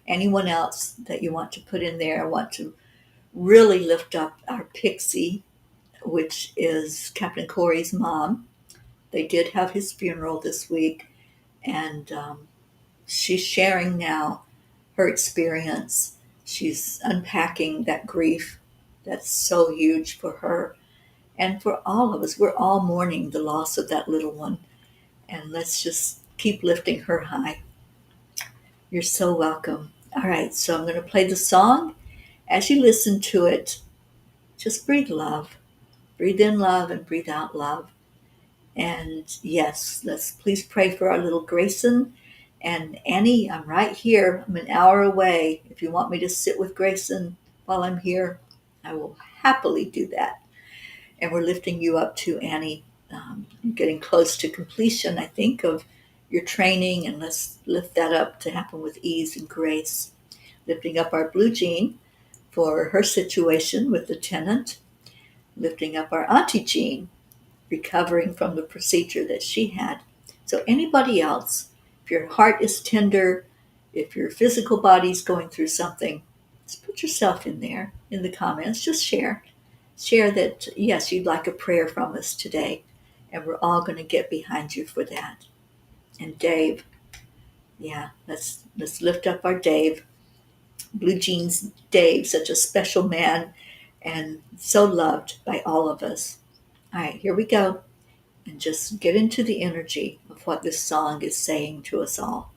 Anyone else that you want to put in there, I want to really lift up our Pixie, which is Captain Corey's mom. They did have his funeral this week, and she's sharing now her experience. She's unpacking that grief that's so huge for her and for all of us. We're all mourning the loss of that little one, and let's just keep lifting her high. You're so welcome. All right, so I'm going to play the song. As you listen to it, just breathe love. Breathe in love and breathe out love. And yes, let's please pray for our little Grayson. And Annie, I'm right here. I'm an hour away. If you want me to sit with Grayson while I'm here, I will happily do that. And we're lifting you up too, Annie. You're getting close to completion, I think, of your training. And let's lift that up to happen with ease and grace. Lifting up our Blue Jean for her situation with the tenant. Lifting up our Auntie Jean, recovering from the procedure that she had. So anybody else, if your heart is tender, if your physical body's going through something, just put yourself in there in the comments. Just share that, yes, you'd like a prayer from us today, and we're all going to get behind you for that. And Dave, yeah, let's lift up our Dave. Blue Jeans Dave, such a special man and so loved by all of us. All right, here we go. And just get into the energy of what this song is saying to us all.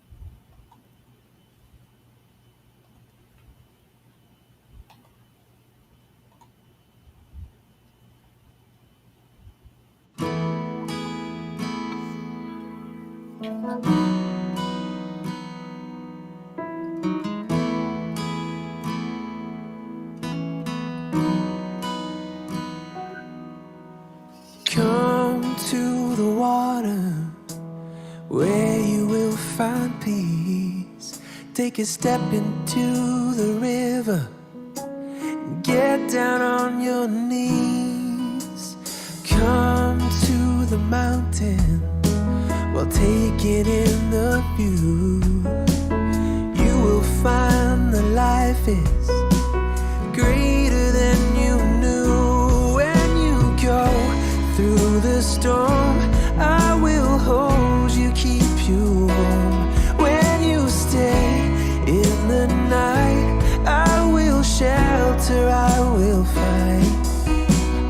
Come to the water where you will find peace. Take a step into the river. Get down on your knees. Come the mountain while taking in the view. You will find that life is greater than you knew. When you go through the storm, I will hold you, keep you warm. When you stay in the night, I will shelter, I will fight,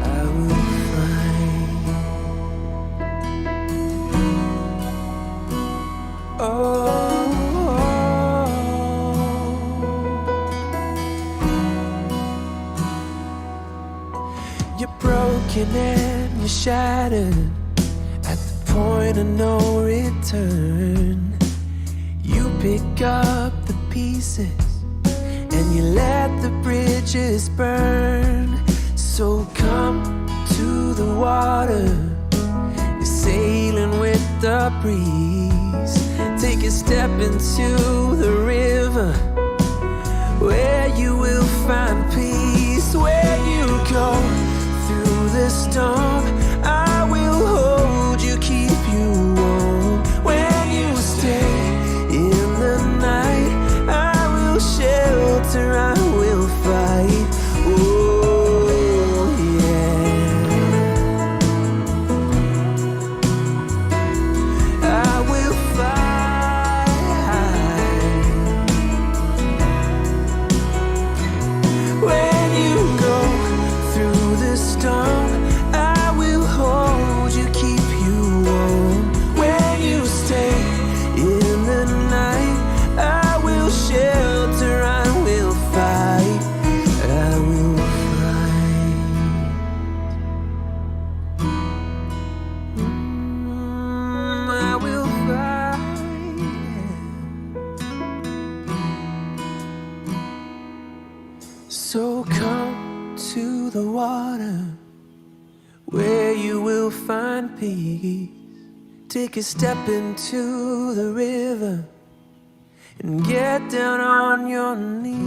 I will fight. Oh, you're broken and you're shattered at the point of no return. You pick up the pieces and you let the bridges burn. So come to the water, you're sailing with the breeze. Take a step into the river where you will find peace. When you go through the storm, I will hold you, keep you warm. When you stay in the night, I will shelter, I will fight. Oh yeah, I will fight. When you go through the storm, I will hold you, keep you warm. When you stay in the night, I will shelter, I will fight, I will fight. I will fight. So come to the water where you will find peace. Take a step into the river and get down on your knees.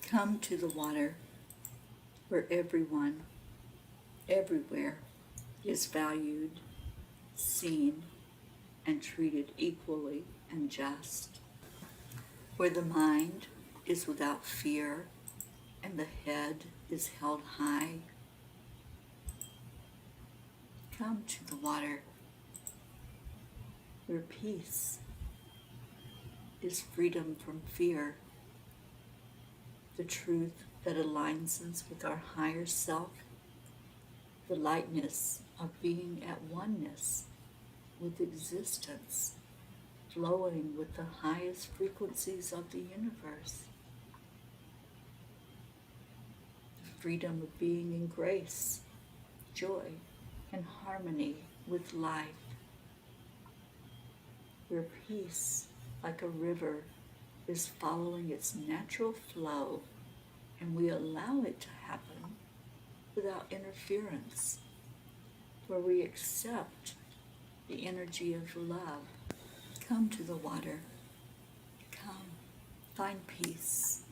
Come to the water where everyone, everywhere, is valued, seen, and treated equally and just. Where the mind is without fear and the head is held high. Come to the water where peace is freedom from fear, the truth that aligns us with our higher self, the lightness of being at oneness with existence, flowing with the highest frequencies of the universe, the freedom of being in grace, joy, and harmony with life, where peace, like a river, is following its natural flow, and we allow it to happen without interference, where we accept the energy of love. Come to the water. Come, find peace.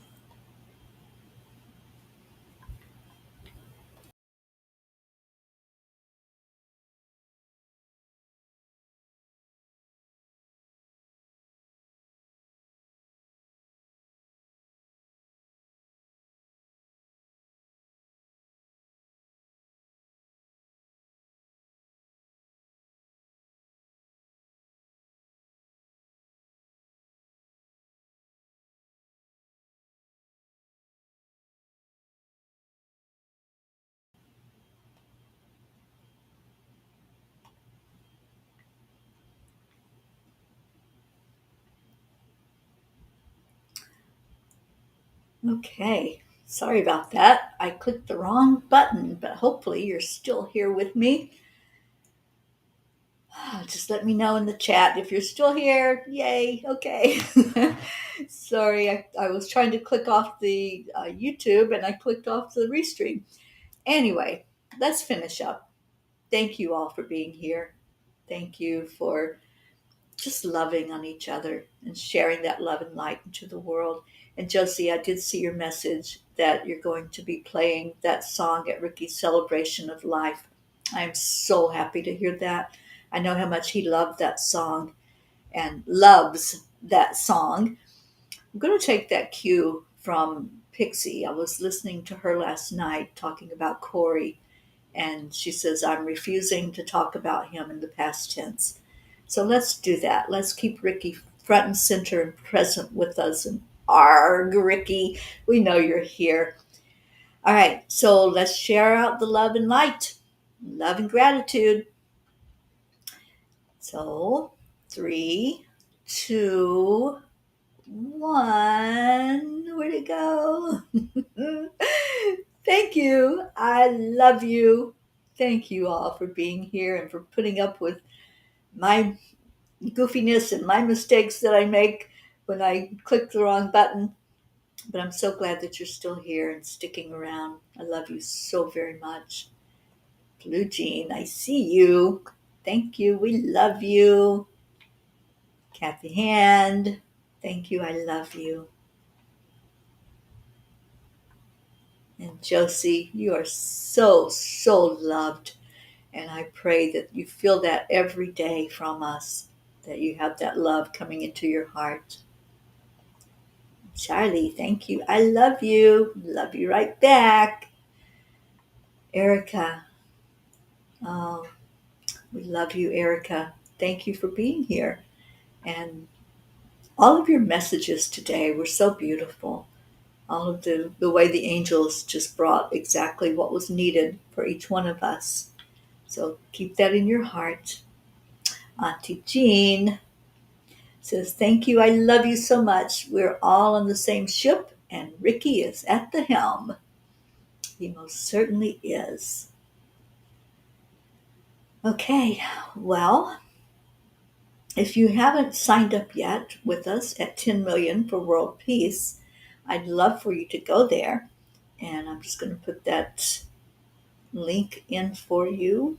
Okay, sorry about that. I clicked the wrong button, but hopefully you're still here with me. Just let me know in the chat if you're still here. Yay, okay. Sorry, I was trying to click off the YouTube and I clicked off the restream. Anyway, let's finish up. Thank you all for being here. Thank you for just loving on each other and sharing that love and light into the world. And Josie, I did see your message that you're going to be playing that song at Ricky's celebration of life. I'm so happy to hear that. I know how much he loved that song and loves that song. I'm going to take that cue from Pixie. I was listening to her last night talking about Corey, and she says, I'm refusing to talk about him in the past tense. So let's do that. Let's keep Ricky front and center and present with us. And arg, Ricky, we know you're here. All right, so let's share out the love and light, love and gratitude. So, 3, 2, 1. Where'd it go? Thank you. I love you. Thank you all for being here and for putting up with my goofiness and my mistakes that I make when I click the wrong button. But I'm so glad that you're still here and sticking around. I love you so very much. Blue Jean, I see you. Thank you. We love you. Kathy Hand, thank you. I love you. And Josie, you are so, so loved. And I pray that you feel that every day from us, that you have that love coming into your heart. Charlie, thank you. I love you. Love you right back. Erica, oh, we love you, Erica. Thank you for being here. And all of your messages today were so beautiful. All of the way the angels just brought exactly what was needed for each one of us. So keep that in your heart. Auntie Jean says, thank you. I love you so much. We're all on the same ship, and Ricky is at the helm. He most certainly is. Okay, well, if you haven't signed up yet with us at 10 million for world peace, I'd love for you to go there. And I'm just going to put that link in for you.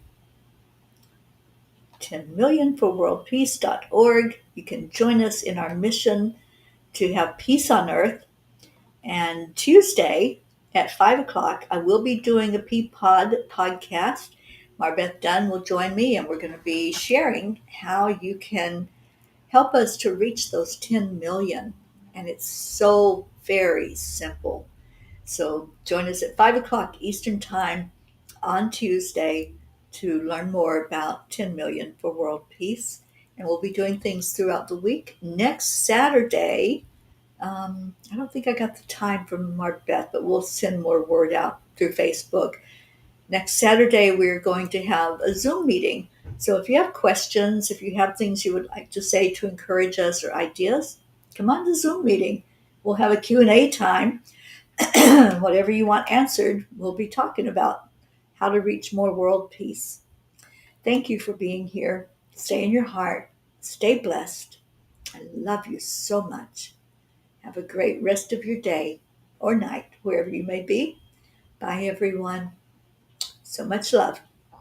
10 million for worldpeace.org. You can join us in our mission to have peace on earth. And Tuesday at 5 o'clock, I will be doing a Peapod podcast. Marbeth Dunn will join me, and we're going to be sharing how you can help us to reach those 10 million. And it's so very simple. So join us at 5 o'clock Eastern Time on Tuesday to learn more about 10 million for world peace. And we'll be doing things throughout the week. Next Saturday, I don't think I got the time from Marbeth, but we'll send more word out through Facebook. Next Saturday, we're going to have a Zoom meeting. So if you have questions, if you have things you would like to say to encourage us or ideas, come on to Zoom meeting. We'll have a Q&A time. Whatever you want answered, we'll be talking about how to reach more world peace. Thank you for being here. Stay in your heart. Stay blessed. I love you so much. Have a great rest of your day or night, wherever you may be. Bye, everyone. So much love.